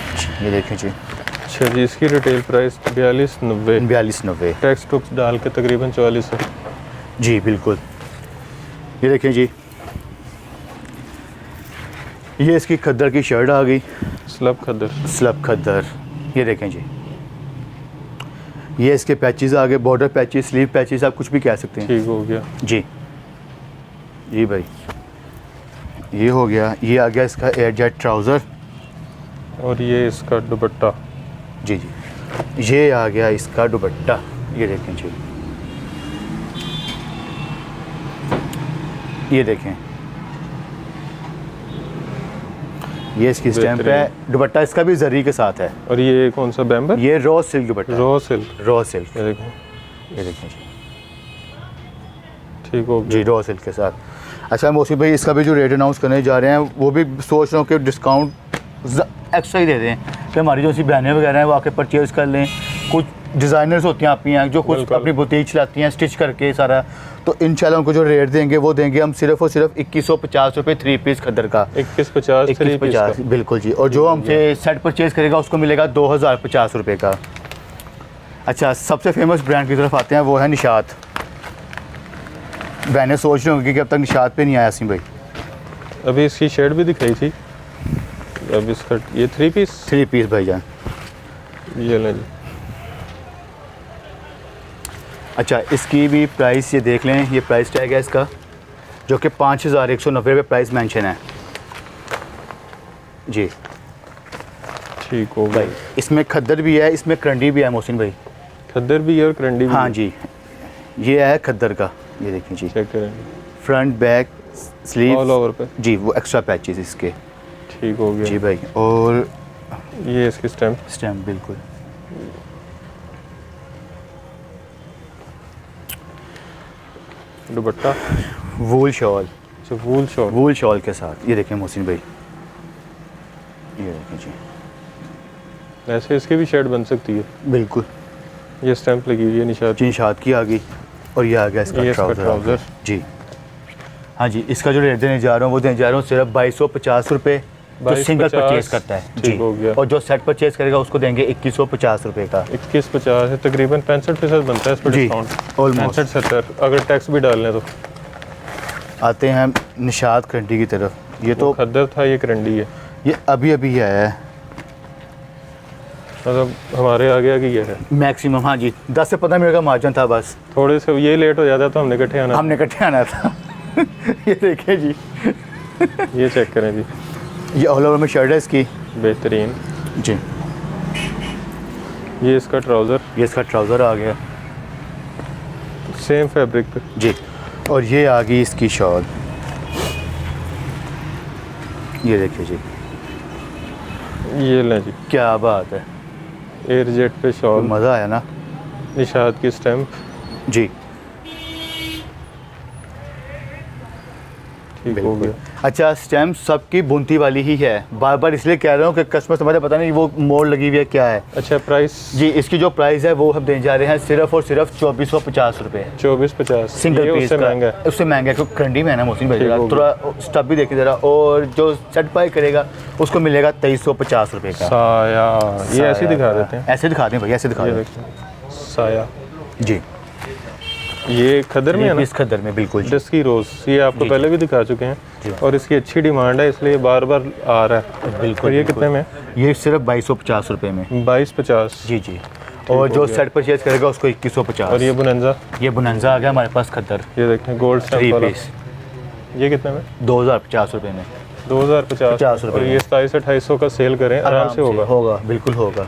ये देखें जी, अच्छा जी, इसकी रिटेल प्राइस 42.90। 42.90 टैक्स टुक्स डाल के तकरीबन 44 है। जी बिल्कुल। ये देखें जी, ये इसकी खद्दर की शर्ट आ गई, स्लब खद्दर। स्लब खद्दर। ये देखें जी, ये इसके पैचेस आ गए, बॉर्डर पैचेस, स्लीव पैचेस, आप कुछ भी कह सकते हैं। ठीक हो गया जी जी भाई, ये हो गया। ये आ गया इसका एयर जेट ट्राउज़र। और ये इसका दुपट्टा। जी जी, ये आ गया इसका दुपट्टा। ये देखें जी, ये देखें, ये इसकी स्टैम्प है। दुपट्टा इसका भी जरी के साथ है। और ये कौन सा बैम्बर? ये रॉ सिल्क दुपट्टा, रॉ सिल्क। Raw silk. ये देखो, ये देखें जी, ठीक हो गया जी रॉ सिल्क के साथ। अच्छा मौसी भाई, इसका भी जो रेट अनाउंस करने जा रहे हैं वो भी सोच रहा हूँ कि डिस्काउंट एक्स्ट्रा ही दे दें, कि हमारी जो सी बहनें वगैरह हैं वो आके परचेज़ कर लें। कुछ डिज़ाइनर्स होती हैं आपकी यहाँ जो कुछ बिल्कुल। अपनी बुटीक चलाती हैं स्टिच करके सारा, तो इंशाल्लाह उनको जो रेट देंगे वो देंगे हम सिर्फ और सिर्फ 2150 रुपये 3 पीस खद्दर का। 2150 3 पीस का। 2150 बिल्कुल जी। और जो हमसे सेट परचेज़ करेगा उसको मिलेगा 2050 रुपये का। अच्छा, सबसे फेमस ब्रांड की तरफ आते हैं, वो है निशात। बहनें सोच रही होंगी कि अब तक निशात पे नहीं आया सिंह भाई। अभी इसकी शर्ट भी दिखाई थी, अब इसका ये 3 पीस। 3 पीस भाईजान। ये लें जी। अच्छा, इसकी भी प्राइस ये देख लें, ये प्राइस टैग है इसका जो कि 5190 रुपये प्राइस मेंशन है जी ठीक हो भाई। गई। इसमें खद्दर भी है, इसमें करंडी भी है मोहसिन भाई। खद्दर भी है और करंडी भी हाँ है। जी, ये है खद्दर का। ये देखिए जी, चेक करें, front back sleeve all over पे। जी, वो एक्स्ट्रा पैचेस इसके। ठीक हो जी गया। भाई, और ये इसकी स्टैम्प। स्टैम्प बिल्कुल। दुपट्टा वूल शॉल, अच्छा, वूल शॉल। वूल शॉल के साथ। ये देखें मोहसिन भाई, ये देखें जी, ऐसे इसकी भी शर्ट बन सकती है। बिल्कुल। ये स्टैम्प लगी हुई है निशात। जी निशात की आ गई। और ये आ गया इसका ये इसका ट्राउज़र आ गया। ट्राउज़र। जी। हाँ जी, इसका जो रेट देने जा रहा हूँ वो देने जा रहा हूँ सिर्फ 2250 रुपये, जो सिंगल 2250 परचेज करता है जी। ठीक हो गया। और जो सेट परचेज करेगा उसको देंगे 2150 रुपये का। 2150 है, तकरीबन 65% बनता है इस पर जी, डिस्काउंट। almost। 65-70 अगर टैक्स भी डाल लें तो। आते हैं निशात करंडी की तरफ। ये तो खद्दर था, ये करंडी है। ये अभी अभी आया है, मतलब हमारे आगे आगे ये है। मैक्सिमम। हाँ जी, 10 से 15 मिनट का मार्जिन था बस। थोड़े से ये लेट हो जाता तो हमने इकट्ठे आना। हमने इकट्ठे आना था। ये देखिए जी, ये चेक करें जी, ये ऑल ओवर में शर्ट है इसकी। बेहतरीन। जी, ये इसका ट्राउज़र, ये इसका ट्राउज़र आ गया सेम फैब्रिक पे। जी। और ये आ गई इसकी शॉल। ये देखिए जी, ये लें जी, क्या बात है, एयर जेट पे शॉल, मज़ा आया ना निशात की स्टैम्प। जी। ठीक हो गया। अच्छा, स्टैम्प सबकी बुनती वाली ही है। बार बार इसलिए कह रहा हूँ कि कस्टमर समझे, पता नहीं वो मोड़ लगी हुई है क्या है। अच्छा, प्राइस जी, इसकी जो प्राइस है वो हम देने जा रहे हैं सिर्फ और सिर्फ 2450 रुपये 2450। सिंगल ये पीस उससे का। महंगा है। उससे महंगा है क्योंकि करंडी में है ना मोहसिन भाई, ठीक जरा हो थोड़ा स्टफ भी देखिए ज़रा। और जो सेट बाय करेगा उसको मिलेगा 2350 रुपये का। साया, ये ऐसे दिखा देते हैं। ऐसे दिखा दें भाई, ऐसे दिखा ये दें देखिए, साया। जी। ये खद्दर में है ना, इस खद्दर में बिल्कुल जी। डस्की रोज, ये आपको जी, पहले भी दिखा चुके जी। हैं और इसकी अच्छी डिमांड है इसलिए बार बार आ रहा है। बिल्कुल। और ये बिल्कुल। कितने में? ये सिर्फ 2250 रुपये में। 2250। जी जी। और हो जो गया। सेट परचेज करेगा उसको 2150। और ये बुनंजा, ये बुनंजा आ गया हमारे पास खद्दर ये देखें गोल्ड 3 स्टैम्प वाला। पीस ये कितने में? 2050 रुपये में। 2050 रुपए और में। ये 2700-2800 का सेल करें आराम से होगा। होगा, बिल्कुल होगा।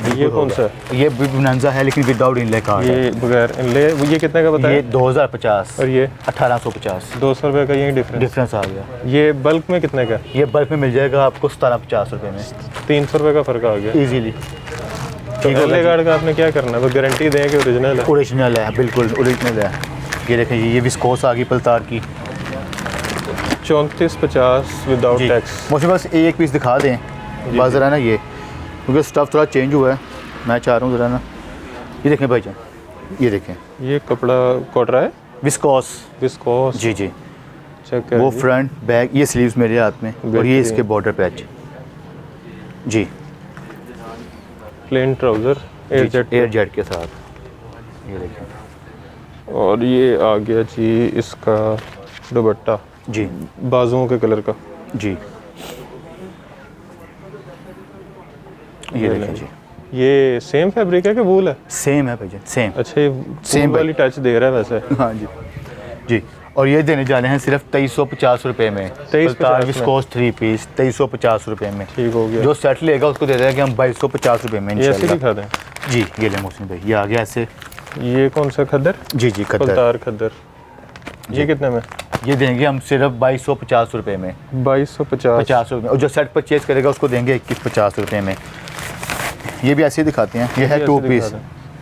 ये कौन सा है? ये भी बुनंजा है लेकिन विदाउट इनले का है। ये बगैर इनले, ये कितने का ये बताया? 2050 और ये 1850 200 रुपये का, यही डिफरेंस। डिफरेंस आ गया। ये बल्क में कितने का? ये बल्क में मिल जाएगा आपको 1750 रुपये में 300 रुपये का फ़र्क आ गया। इजीली। तो एल कार्ड का आपने क्या करना है? तो गारंटी दें कि ओरिजिनल है। ओरिजिनल है, बिल्कुल ओरिजिनल है। ये देखें, ये विस्कोस आ गई पलतार की। 3450 विदाउट टैक्स। मुझे बस एक पीस दिखा दें बस ज़रा ना, ये क्योंकि स्टफ़ थोड़ा चेंज हुआ है, मैं चाह रहा हूँ ज़रा ना। ये देखें भाईजान, ये देखें, ये कपड़ा कॉटरा है, विस्कोस। विस्कोस। जी जी। चेक कर वो लीजिए। फ्रंट बैक, ये स्लीव्स मेरे हाथ में, और ये बेहतरीन। इसके बॉर्डर पैच। जी, plain trouser air jet air jet के साथ। ये देखें और ये आ गया जी इसका दुपट्टा जी, बाजुओं के कलर का। जी, ये देखें जी, ये सेम फैब्रिक है कि वूल है? सेम है भाईजान, सेम। अच्छा, ये Same वूल वाली टच दे रहा है वैसे। हाँ जी जी। और ये देने जा रहे हैं सिर्फ 2350 रुपये में। 2350 में। विस्कोस 3 पीस 2350 रुपये में। ठीक हो गया। जो सेट लेगा उसको दे देंगे हम 2250 रुपये में ये ऐसे इंशाल्लाह। दिखा दें। जी, ये ले मोहसिन भाई, ये आ गया ऐसे। ये कौन सा खद्दर? जी जी, खद्दर। फुलतार खद्दर। ये कितने में? ये देंगे हम सिर्फ 2250 रुपये में। 2250। 50 रुपये। और जो सेट परचेज करेगा उसको देंगे 2150 रुपये में। ये भी ऐसे ही दिखाते हैं। ये है 2 पीस।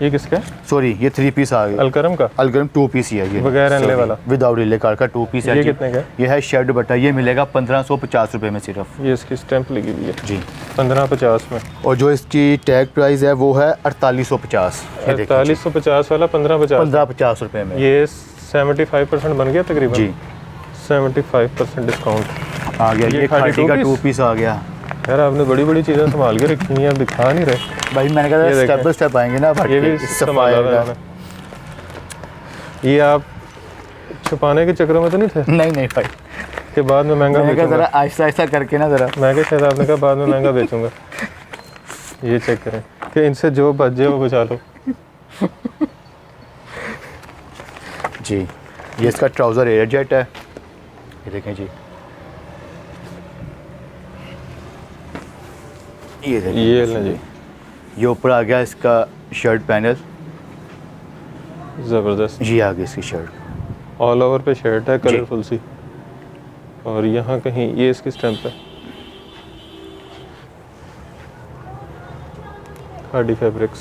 ये किसका है? सॉरी, ये 3 पीस आ गया। अलकरम का? अलगरम 2 पीस ही है ये, बगैर अनले वाला, विदाउट रिले कार का 2 पीस है ये जी। कितने का है? ये है शर्ट दुपट्टा, ये मिलेगा 1550 रुपये में सिर्फ। ये इसकी स्टैंप लगी हुई है जी। 1550 में। और जो इसकी टैग प्राइस है वो है 4850। 4850 वाला 1550। 1550 रुपये में। ये 75% बन गया तकरीबन। जी, 75% डिस्काउंट आ गया। ये खादी का 2 पीस आ गया। यार आपने बड़ी बड़ी चीज़ें संभाल के रखी हैं, आप दिखा नहीं रहे। भाई मैंने कहा ये स्टेप देखें। बाय स्टेप आएंगे ना, ये भी सफाई संभाला हुआ है का। मैंने। ये आप छुपाने के चक्रों में तो नहीं थे नहीं नहीं भाई, कि बाद में महंगा मैंने कहा बेचूंगा? जरा आहिस्ता आहिस्ता करके ना जरा। मैं क्या शायद आपने कहा बाद में महंगा बेचूंगा। ये चेक करें कि इनसे जो बच जाए वो बचा लो। जी, ये इसका ट्राउज़र एयर जेट है। ये देखें जी, ये देखें। ये लें जी, ये ऊपर आ गया इसका शर्ट पैनल। ज़बरदस्त। ये आ गई इसकी शर्ट। ऑल ओवर पे शर्ट है कलरफुल सी, और यहाँ कहीं ये इसकी स्टैंप है। खादी फैब्रिक्स,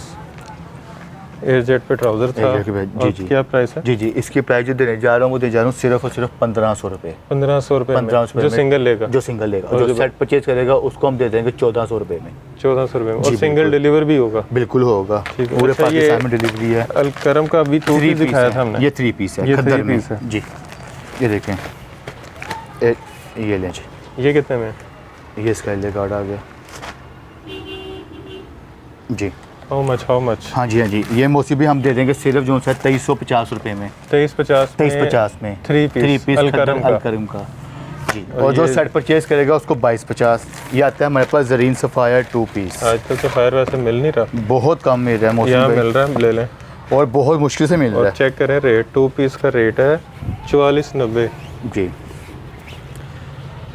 एयर जेट पे ट्राउज़र था। एयर जेट पे, जी, और जी। क्या प्राइस है? जी जी, इसकी प्राइस जो देने जा रहा हूँ वो देने जा रहा हूँ सिर्फ और सिर्फ 1500 रुपये। 1500 रुपये में? 1500 जो सिंगल लेगा? जो सिंगल लेगा। और और जो जो सेट परचेज करेगा उसको हम दे देंगे 1400 रुपये में। 1400 रुपये में? जी, और सिंगल बिल्कुल। डिलीवर भी होगा? बिल्कुल होगा, ठीक है। पूरे अच्छा, पाकिस्तान में डिलीवरी है। अलकरम का भी 2 पीस दिखाया था हमने। ये 3 पीस है ये खद्दर 3 में। पीस है जी, ये देखें। ये लें जी, ये कितने में? ये इसका एल कार्ड आ गया जी। How much? हाँ जी, हाँ जी, ये मोसी भी हम दे देंगे सिर्फ जो है 2350 रुपये में। 2350 में 3 पीस अलकरम का। अलकरम का जी। और और जो ये- सेट परचेज करेगा उसको 2250। ये आता है हमारे पास जरीन सफ़ायर 2 पीस। आजकल तो खैर वैसे मिल नहीं रहा, बहुत कम मिल रहा है मौसम यहाँ भाई, मिल रहा है, ले लें। और बहुत मुश्किल से मिल रहा और है चेक करें रेट, 2 पीस का रेट है 4490, जी।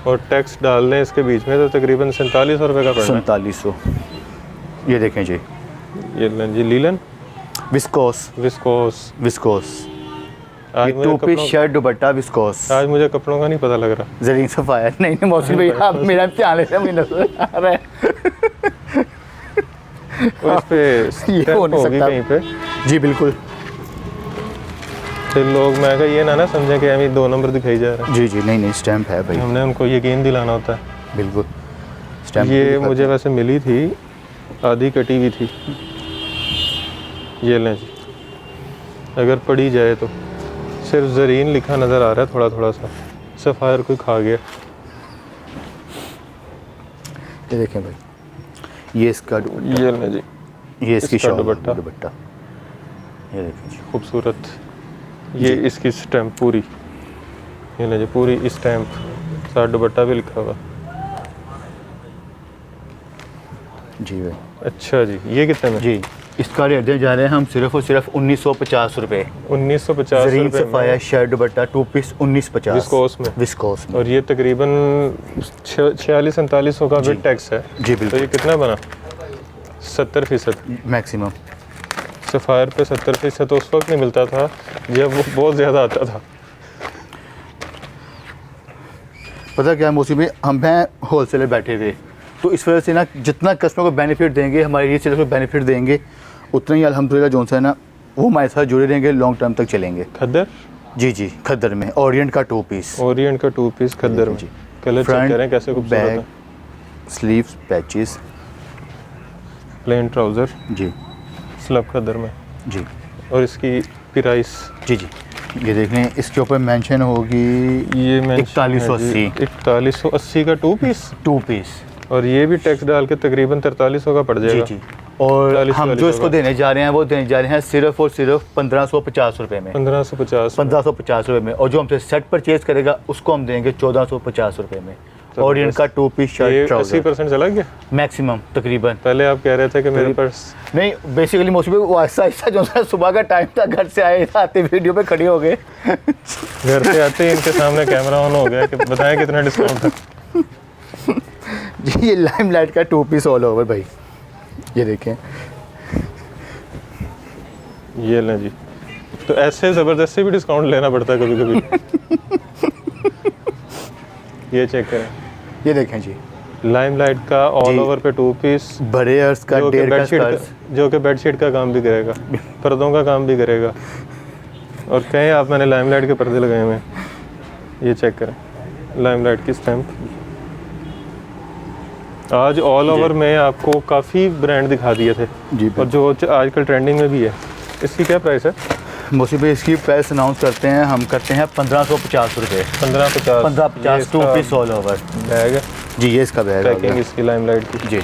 और टैक्स डाल लें इसके बीच में तो तकरीबन 4700 रुपये का पड़ना 4700। ये देखें जी, है। ये लें जी, लीलन विस्कोस। विस्कोस। आज ये मुझे 2 पीस कपड़ों शर्ट दुपट्टा विस्कोस। आज मुझे कपड़ों का नहीं पता लग रहा। जरीन सफ़ायर नहीं मौसम भाई, आप मेरा ध्यान ले रहे हैं, मुझे नजर आ रहा है। और इस पे ये स्टैंप हो नहीं होगी सकता। कहीं पे, जी बिल्कुल। फिर लोग मैं कहा ये ना समझें कि हमें 2 नंबर दिखाई जा रहा जी जी, नहीं नहीं, स्टैम्प है भाई, है। हमने उनको यकीन दिलाना होता है। बिल्कुल स्टैम्प। ये मुझे वैसे मिली थी, आधी कटी हुई थी। ये लें जी, अगर पढ़ी जाए तो सिर्फ जरीन लिखा नज़र आ रहा है, थोड़ा थोड़ा सा। सफ़ायर कोई खा गया। ये देखें भाई, ये इसका दुपट्टा, ये लें जी, ये इसकी इसका शॉल दुपट्टा। दुपट्टा। ये देखें जी, खूबसूरत। ये इसकी स्टैम्प पूरी, ये लें जी, पूरी स्टैम्प, साथ दुपट्टा भी लिखा हुआ। जी भाई। अच्छा जी, ये कितने में? जी, इसका रेट देने जा रहे हैं हम सिर्फ और सिर्फ 1950 रुपये। 1950 जरीन रुपये सफ़ायर में, शर्ट दुपट्टा 2 पीस 1950 विस्कोस में। विस्कोस में। और ये तकरीबन 46-47 का भी टैक्स है। जी तो बिल्कुल, ये कितना बना? 70%। मैक्सिमम। सफ़ायर पे 70% तो उस वक्त नहीं मिलता था जब वो बहुत ज़्यादा आता था। पता क्या है मौसम में, हम हैं होलसेलर बैठे हुए, तो इस वजह से ना जितना कस्टमर को बेनिफिट देंगे, हमारे रीसेलर को बेनिफिट देंगे, उतना ही अल्हम्दुलिल्लाह जो है ना वो हमारे साथ जुड़े रहेंगे, लॉन्ग टर्म तक चलेंगे। खद्दर, जी जी, खद्दर में ओरिएंट का 2 पीस। ओरिएंट का 2 पीस खद्दर में। जी। कलर चेक फ्रंट, करें कैसे खूबसूरत बैग, है। Sleeves, patches. प्लेन ट्राउज़र, जी स्लब खद्दर में। जी और इसकी प्राइस, जी जी, ये देख लें, इसके ऊपर मेंशन होगी ये 4180। 4180 का 2 पीस। 2 पीस और ये भी टैक्स डाल के तकरीबन 4300 का पड़ जाएगा। जी और 40 हम जो इसको देने जा रहे हैं वो देने जा रहे हैं सिर्फ और सिर्फ 1550 रुपये में। 1550 रुपये में। और जो हमसे सेट परचेज करेगा उसको हम देंगे 1450 रुपये में। और इनका 2 पीस शर्ट ट्राउजर 80% चला गया मैक्सिमम तकरीबन। पहले आप कह रहे थे कि मेरे पास नहीं, बेसिकली मौसम वो ऐसा ऐसा जो है सुबह का टाइम था, घर से आए आते वीडियो पे खड़े हो गए। घर से आते ही इनके सामने कैमरा ऑन हो गया कि बताएं कितना डिस्काउंट है। जी ये लाइमलाइट का 2 पीस ऑल ओवर भाई, ये देखें। ये लें जी, तो ऐसे ज़बरदस्ती भी डिस्काउंट लेना पड़ता है कभी कभी। ये चेक करें, ये देखें जी, लाइमलाइट का ऑल ओवर पे 2 पीस बड़े अर्ज का 1.5 का स्कर्ट, जो कि बेडशीट का काम भी करेगा, पर्दों का काम भी करेगा। और कहीं आप मैंने लाइमलाइट के पर्दे लगाए हुए हैं, ये चेक करें, लाइमलाइट की स्टैंप। आज ऑल ओवर में आपको काफ़ी ब्रांड दिखा दिए थे जी, और जो आजकल ट्रेंडिंग में भी है। इसकी क्या प्राइस है? मुसीबत इसकी प्राइस अनाउंस करते हैं, हम करते हैं 1550 रुपये। 1550 2 पीस ऑल ओवर बैग है जी। ये इसका बैग है पैकिंग इसकी लाइमलाइट की जी।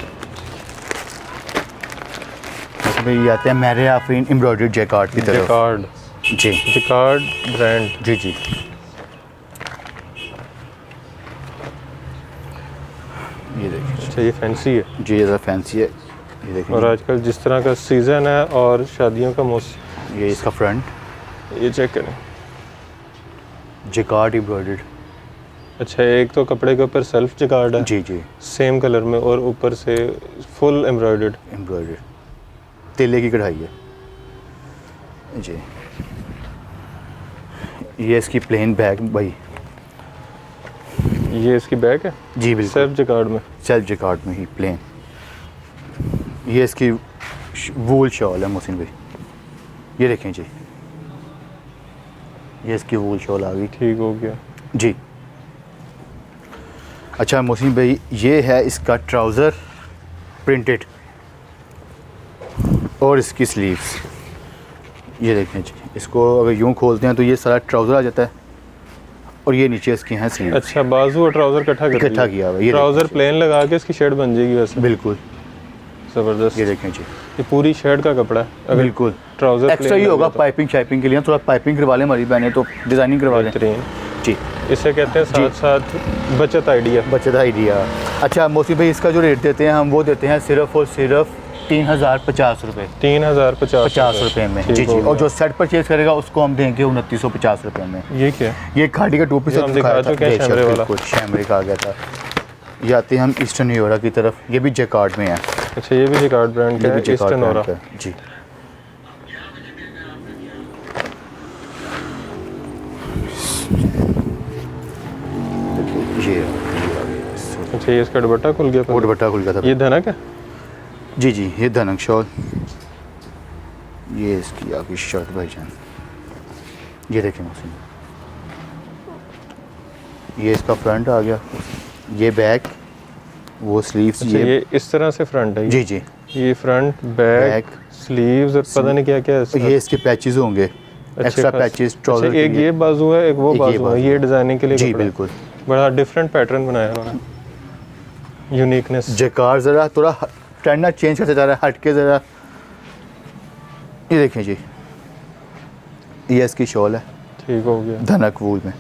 मुसीबत ये आते हैं मेरे आफरीन एम्ब्रॉयडर्ड जैकार्ड की तरफ जैकार्ड जी। जैकार्ड ब्रांड जी जी, ये देखिए अच्छा, ये फैंसी है जी, ये ज़रा फैंसी है। ये देखिए और आजकल जिस तरह का सीज़न है और शादियों का मौसम। ये इसका फ्रंट ये चेक करें, जैकार्ड एम्ब्रॉयडर्ड। अच्छा, एक तो कपड़े के ऊपर सेल्फ जैकार्ड है जी जी, सेम कलर में और ऊपर से फुल एम्ब्रॉयडर्ड। तेले की कढ़ाई है जी। ये इसकी प्लेन बैग भाई, ये इसकी बैग है जी बिल्कुल सेल्फ जैकार्ड में। सेल्फ जैकार्ड में ही प्लेन। ये इसकी वूल शॉल है मोहसिन भाई, ये देखें जी, ये इसकी वूल शॉल आ गई। ठीक हो गया जी। अच्छा मोहसिन भाई, ये है इसका ट्राउज़र प्रिंटेड और इसकी स्लीव्स, ये देखें जी। इसको अगर यूँ खोलते हैं तो ये सारा ट्राउज़र आ जाता है और ये नीचे इसकी हैं स्लीव। अच्छा, बाजू और ट्राउज़र इकट्ठा किया हुआ है। ये ट्राउज़र प्लेन लगा के इसकी शर्ट बन जाएगी वैसे। बिल्कुल ज़बरदस्त। ये देखें जी, ये पूरी शर्ट का कपड़ा है। अगर बिल्कुल ट्राउज़र एक्स्ट्रा ही होगा पाइपिंग शाइपिंग के लिए, थोड़ा पाइपिंग करवा लें हमारी बहनें तो डिज़ाइनिंग करवा लें बेहतरीन। जी। इसे कहते हैं साथ साथ बचत आइडिया। बचत आइडिया। अच्छा मोहसिन भाई, इसका जो रेट देते हैं हम वो देते हैं सिर्फ और सिर्फ 3050 रुपये। 3050 रुपये में जी जी। और जो सेट परचेज करेगा उसको हम देंगे 2950 रुपये में। ये क्या है? ये खाड़ी का 2 पीस हम दिखा चुके हैं, शैमरे वाला। शैमरे का आ गया था। ये आते हैं हम ईस्टर्न यूरा की तरफ, ये भी जैकार्ड में है। अच्छा, ये भी जैकार्ड ब्रांड का है, ईस्टर्न ओरा जी। ये अच्छा, ये इसका दुपट्टा खुल गया वो दुपट्टा खुल गया था। ये धनक है जी जी, ये धनक शॉल। ये इसकी आपकी शर्ट भाईजान, ये देखें मौसम, ये इसका फ्रंट आ गया। ये बैक, वो स्लीव्स। अच्छा, ये इस तरह से फ्रंट है। जी जी, ये फ्रंट बैक स्लीव्स और पता नहीं क्या क्या है। ये इसके पैचेस होंगे, एक्स्ट्रा पैचेस ट्राउजर। एक ये बाजू है, एक वो बाजू है। ये डिजाइनिंग के लिए जी बिल्कुल, बड़ा डिफरेंट पैटर्न बनाया उन्होंने, यूनिकनेस। जैकार्ड ज़रा थोड़ा ट्रेंड ना चेंज करते जा रहा है, हट के ज़रा। ये देखें जी, ये इसकी शॉल है, ठीक हो गया, धनक वूल में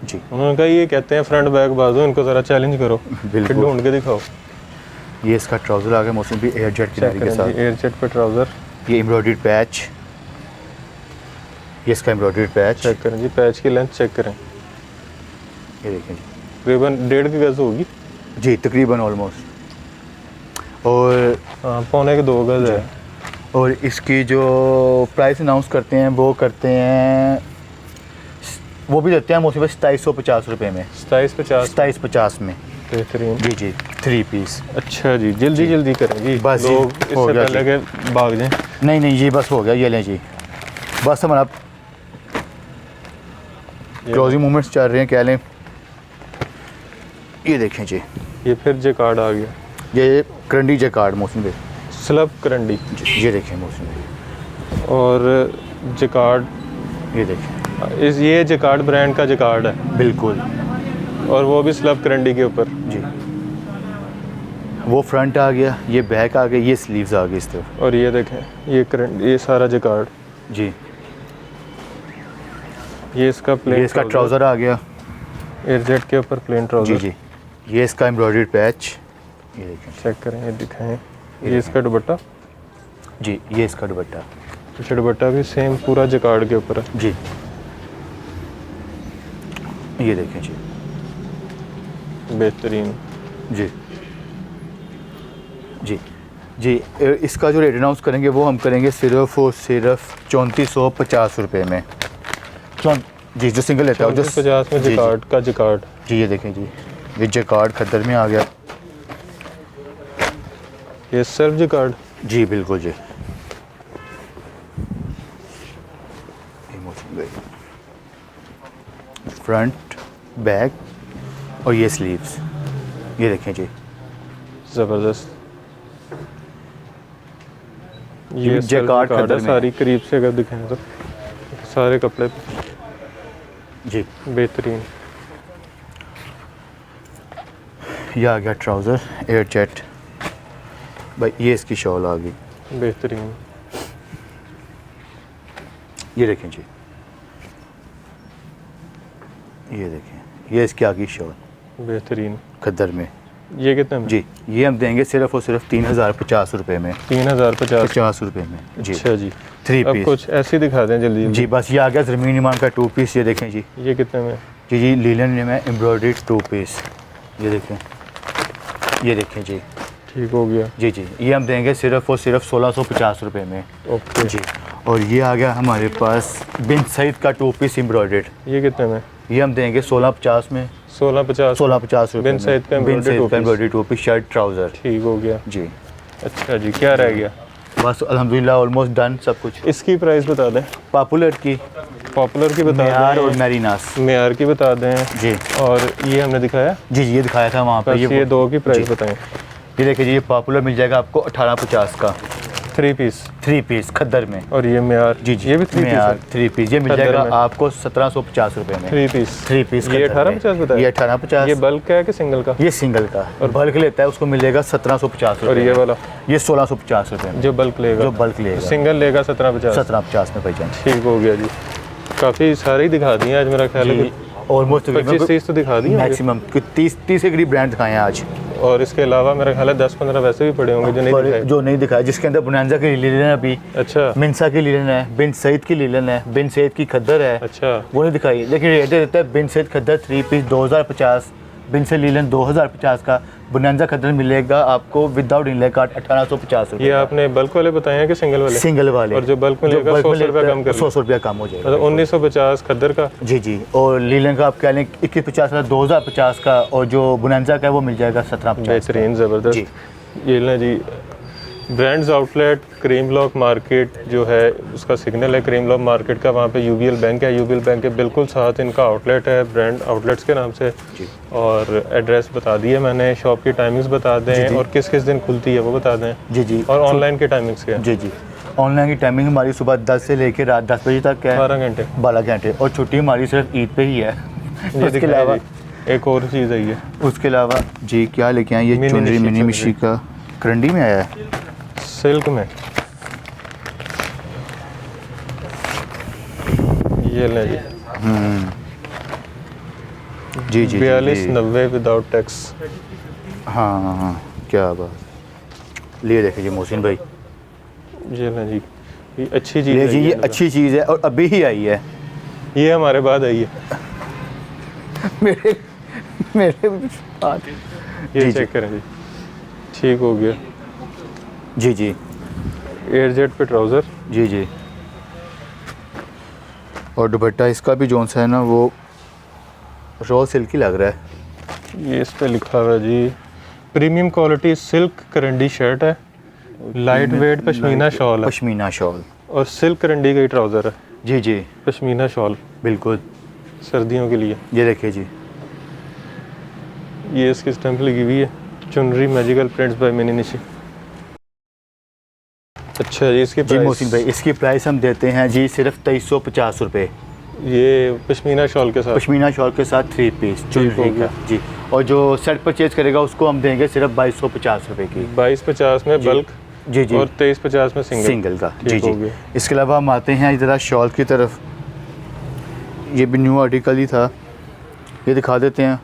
जी। उन्होंने कहा ये कहते हैं फ्रंट बैक बाजू, इनको ज़रा चैलेंज करो, बिल्कुल ढूंढ के दिखाओ। ये इसका ट्राउज़र आ गया मौसम भी एयर जेट किनारे के साथ। एयर जेट पे ट्राउज़र। ये एम्ब्रॉयडर्ड पैच, ये इसका एम्ब्रॉयडर्ड पैच। चेक करें जी, पैच की लेंथ चेक करें, ये देखें जी, तकरीबन 1.5 की गज होगी जी, तकरीबन ऑलमोस्ट। और हाँ, 1.25 गज है। और इसकी जो प्राइस अनाउंस करते हैं वो करते हैं, वो भी देते हैं मोस्टली 2750 रुपये में। 2750 में बेहतरीन जी जी, 3 पीस। अच्छा जी, जल्दी करें जी, बस लोग जी, इससे हो गया पहले के भाग जाएं। नहीं ये बस हो गया, ये लें जी, बस हमारा क्लोजिंग मोमेंट्स चल रहे हैं, कह लें। ये देखें जी, ये फिर जैकार्ड आ गया, ये करंडी जैकार्ड मौसम पे स्लब करंडी। ये देखें मौसम पे, और जैकार्ड, ये देखें ये जैकार्ड ब्रांड का जैकार्ड है बिल्कुल, और वो भी स्लब करंडी के ऊपर। जी। वो फ्रंट आ गया, ये बैक आ गया, ये स्लीव्स आ गई इस तरफ। और ये देखें, ये करंट, ये सारा जकार्ड, जी ये इसका ये प्लेन इसका ट्राउज़र आ गया। एयरजेट के ऊपर प्लेन जी ट्राउज़र। जी ये इसका एम्ब्रॉयडर्ड पैच, ये देखें। चेक करें, ये दिखाएं। ये इसका दुपट्टा, जी ये इसका दुपट्टा। पीछे दुपट्टा भी सेम पूरा जकार्ड के ऊपर है। जी ये देखें जी, बेहतरीन। जी जी जी इसका जो रेट अनाउंस करेंगे वो हम करेंगे सिर्फ और सिर्फ 3450 रुपये में। जी जो सिंगल लेता है, जो 50 में जी, जी। जकार्ड का जकार्ड। जी ये देखें जी, ये जकार्ड खद्दर में आ गया। ये सिर्फ जकार्ड। जी बिल्कुल जी। फ्रंट बैक और ये स्लीव्स, ये देखें जी। ज़बरदस्त। ये ये जकार्ड जकार्ड खद्दर है में। सारी, करीब से अगर दिखाएं तो सारे कपड़े जी बेहतरीन। ये आ गया ट्राउज़र एयर जेट भाई, ये इसकी शॉल आ गई। बेहतरीन। ये देखें जी, ये देखें, ये इसकी आ गई शॉल बेहतरीन। खद्दर में। ये कितने में? जी ये हम देंगे सिर्फ और सिर्फ 3050 रुपये में। 3050। 50 रुपये में जी। अच्छा जी। थ्री अब पीस कुछ ऐसे दिखा दें जल्दी। जी बस ये आ गया ज़मीन ईमान का 2 पीस। ये देखें जी, ये कितने में? जी जी लीलन में एम्ब्रॉयडर्ड 2 पीस। ये देखें, ये देखें जी। ठीक हो गया। जी जी ये हम देंगे सिर्फ और सिर्फ 1650 रुपये में। ओके जी और ये आ गया हमारे पास बिन सईद का 2 पीस एम्ब्रॉयडर्ड। ये कितने में? ये हम देंगे 1650 में। 1650। 1650 रुपये बिन सईद का बिन सईद का embroidered embroidered 2 piece shirt trouser. ठीक हो गया। जी अच्छा जी, क्या रह गया? बस अल्हम्दुलिल्लाह ऑलमोस्ट डन सब कुछ। इसकी प्राइस बता दें। पॉपुलर की, पॉपुलर की बता मेयार और दें, मैरिनास। मेयार की बता दें। जी और ये हमने दिखाया, जी जी ये दिखाया था वहाँ पर। बस ये दो की प्राइस जी। बताएं। ये देखिए जी, ये पॉपुलर मिल जाएगा आपको 1850 का 3 पीस। 3 पीस खद्दर में। और ये मेयार, जी जी ये भी 3 पीस है। 3 पीस ये मिल खद्दर जाएगा में। आपको 1750 रुपये में। 3 पीस। 3 पीस ये 1850 बताया? ये 1850। ये बल्क का है कि सिंगल का? ये सिंगल का और बल्क लेता है उसको मिलेगा 1750 और रुपये ये में। वाला ये 1650 रुपये में जो बल्क लेगा? जो बल्क लेगा सिंगल लेगा 1750। 1750 में भाईजान। ठीक हो गया जी। काफ़ी सारे ही दिखा दिए आज, मेरा ख्याल है ऑलमोस्ट 25-30 तो दिखा दिए होंगे। मैक्सिमम 30 के करीब ब्रांड दिखाए हैं आज। और इसके अलावा मेरा ख्याल है 10-15 वैसे भी पड़े होंगे जो नहीं दिखाए। जो नहीं दिखाया, जिसके अंदर बुनांजा की लीलन है अभी, अच्छा मिनसा की लीलन है, बिन सईद की लीलन है, बिन सईद की खद्दर है, अच्छा। वो नहीं दिखाई। लेकिन रेट देता है बिन सईद खद्दर 3 पीस 2050, बिन सईद लीलन 2050 का, बुनांजा खद्दर मिलेगा आपको विदाउट इनले कार्ड 1850 ये रुपये। आपने बल्क वाले बताए हैं कि सिंगल वाले? सिंगल वाले। और जो बल्क में लेगा 100 रुपये कम कर 100 रुपया कम हो जाएगा। मतलब 1950 खद्दर का। जी जी और लीलन का आप कह लें 2150 का, 2050 का, और जो बुनांजा का है वो मिल जाएगा 1750। बेहतरीन, जी। ज़बरदस्त। ये ना जी, brands outlet cream lock market जो है उसका सिग्नल है क्रीम लॉक मार्केट का, वहाँ पे यूबीएल बैंक है। यूबीएल बैंक के बिल्कुल साथ इनका आउटलेट है, ब्रांड आउटलेट्स के नाम से। जी। और एड्रेस बता दिए मैंने, शॉप की टाइमिंग्स बता दें और किस किस दिन खुलती है वो बता दें। जी जी और ऑनलाइन की टाइमिंग्स क्या है? जी जी ऑनलाइन की टाइमिंग हमारी सुबह 10 से लेकर रात 10 बजे तक है, 12 घंटे। 12 घंटे। और छुट्टी हमारी सिर्फ ईद पे ही है। ये उसके दिखाइए अलावा जी, एक और चीज़ है ये, उसके अलावा जी क्या लेके आए, ये मिनी चुनरी मिशी मिनी चुनरी। मिशी का करंडी में आया है। सिल्क में। ये ले जी, जी जी 4290 विदाउट टैक्स। हाँ हाँ हाँ क्या बात। लिए देखिए जी मोहसिन भाई, ये ले जी, ये अच्छी चीज़ ले है जी ये अच्छी चीज़ है और अभी ही आई है। ये हमारे बाद आई है। मेरे मेरे बात। ये जी, चेक करें जी, ठीक हो गया। जी जी एयरजेट पे ट्राउज़र। जी जी और दुपट्टा इसका भी जोन सा है ना, वो रॉ सिल्क ही लग रहा है। ये इस पे लिखा हुआ है जी, प्रीमियम क्वालिटी सिल्क करंडी शर्ट है, लाइट वेट पश्मीना शॉल है, पश्मीना शॉल और सिल्क करंडी का ही ट्राउज़र है, जी जी पश्मीना शॉल बिल्कुल। सर्दियों के लिए। ये देखिए जी, ये इसकी स्टैंप लगी हुई है, चुनरी magical prints by Mini Nishi. अच्छा जी, इसकी जी प्राइस? मोहसिन भाई इसकी प्राइस हम देते हैं जी सिर्फ 2350 रुपये। ये पश्मीना शॉल के साथ, पश्मीना शॉल के साथ 3 पीस चुनरी का जी। और जो सेट परचेज करेगा उसको हम देंगे सिर्फ 2250 रुपये की। 2250 में बल्क जी जी, और 2350 में सिंगल का जी ठीक हो जी। गया। इसके अलावा हम आते हैं ज़रा शॉल की तरफ। ये भी न्यू आर्टिकल ही था, ये दिखा देते हैं।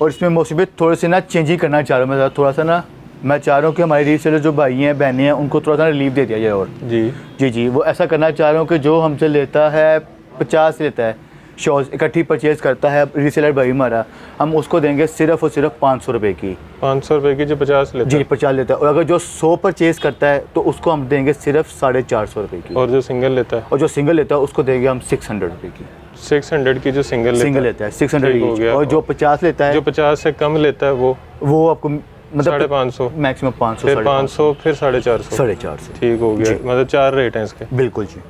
और इसमें मोस्टली थोड़े से ना चेंजिंग करना चाह रहा हूँ मैं, थोड़ा सा ना मैं चाह रहा हूँ कि हमारे रीसेलर जो भाई हैं बहनें हैं उनको थोड़ा सा रिलीफ दे दिया जाए। और जी जी जी, वो ऐसा करना चाह रहा हूँ कि जो हमसे लेता है 50 लेता है शॉल्स इकट्ठी परचेज़ करता है रीसेलर भाई हमारा, हम उसको देंगे सिर्फ और सिर्फ 500 रुपये की। 500 रुपये की जो 50 लेता जी है 50 लेता है। और अगर जो 100 परचेज़ करता है तो उसको हम देंगे सिर्फ 450 रुपये की। और जो सिंगल लेता है, और जो सिंगल लेता है उसको देंगे हम 600 रुपये की। 600 की जो सिंगल लेता है 600 ठीक हो each। गया। और जो 50 लेता है जो 50 से कम लेता है वो आपको मतलब 550, मैक्सिमम 500 फिर 500, फिर 450 450 ठीक हो गया। मतलब 4 रेट हैं इसके। बिल्कुल जी।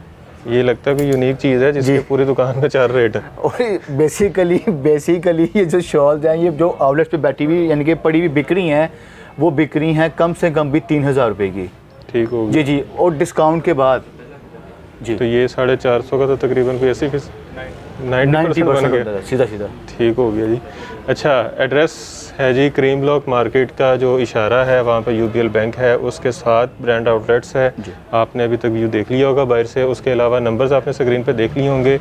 ये लगता है कोई यूनिक चीज़ है जिसकी पूरी दुकान में 4 रेट है। और बेसिकली ये जो शॉल्स हैं ये जो आउटलेट्स पे बैठी हुई यानी कि पड़ी हुई बिक रही हैं, वो बिक रही हैं कम से कम भी 3000 रुपये की। ठीक हो गया जी जी, और डिस्काउंट के बाद जी तो ये 450 का तो तकरीबन कोई 90% बन गया। सीधा सीधा ठीक हो गया जी। अच्छा, एड्रेस है जी क्रीम ब्लॉक मार्केट का जो इशारा है वहाँ पे यूबीएल बैंक है, उसके साथ ब्रांड आउटलेट्स है। आपने अभी तक व्यू देख लिया होगा बाहर से, उसके अलावा नंबर्स आपने स्क्रीन पे देख लिए होंगे।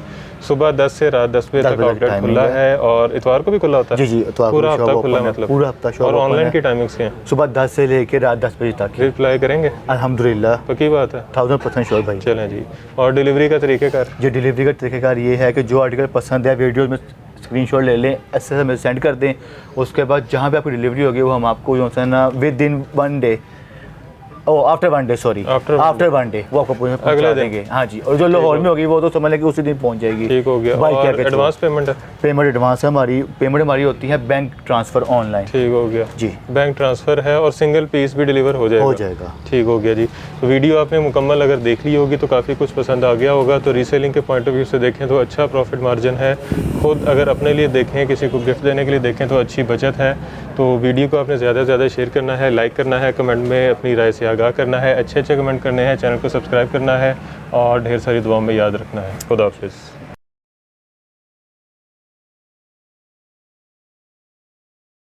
सुबह 10 से रात 10 बजे तक आउटलेट खुला है और इतवार को भी खुला होता है। जी जी, पूरा हफ्ता खुला मतलब पूरा हफ्ता शॉप। और ऑनलाइन की टाइमिंग्स क्या हैं? सुबह 10 से लेकर रात 10 बजे तक। रिप्लाई करेंगे अल्हम्दुलिल्लाह, पक्की बात है। 1000% श्योर भाई। चलें जी। और डिलीवरी का तरीक़ेकार? जो डिलीवरी का तरीक़ेकार ये है कि जो आर्टिकल पसंद है वीडियो में स्क्रीनशॉट ले लें, ऐसे हमें सेंड कर दें। उसके बाद जहाँ पे आपकी डिलीवरी होगी वो हम आपको जो है ना with in 1 day after 1 day sorry after 1 day वो आपको पहुँचा देंगे। हाँ जी, और जो लाहौर में होगी वो तो समझ लें कि उसी दिन पहुँच जाएगी। ठीक हो गया। और एडवांस पेमेंट है? पेमेंट एडवांस है हमारी, पेमेंट हमारी होती है बैंक ट्रांसफ़र ऑनलाइन। ठीक हो गया जी, बैंक ट्रांसफ़र है और सिंगल पीस भी डिलीवर हो जाएगा। ठीक हो गया जी। तो वीडियो आपने मुकम्मल अगर देख ली होगी तो काफ़ी कुछ पसंद आ गया होगा। तो रीसेलिंग के पॉइंट ऑफ व्यू से देखें तो अच्छा प्रॉफिट मार्जिन है। खुद अगर अपने लिए देखें, किसी को गिफ्ट देने के लिए देखें तो अच्छी बचत है। तो वीडियो को आपने ज़्यादा से ज़्यादा शेयर करना है, लाइक करना है, कमेंट में अपनी राय से आगाह करना है, अच्छे कमेंट करने हैं, चैनल को सब्सक्राइब करना है और ढेर सारी दुआओं में याद रखना है। खुदा हाफिज़।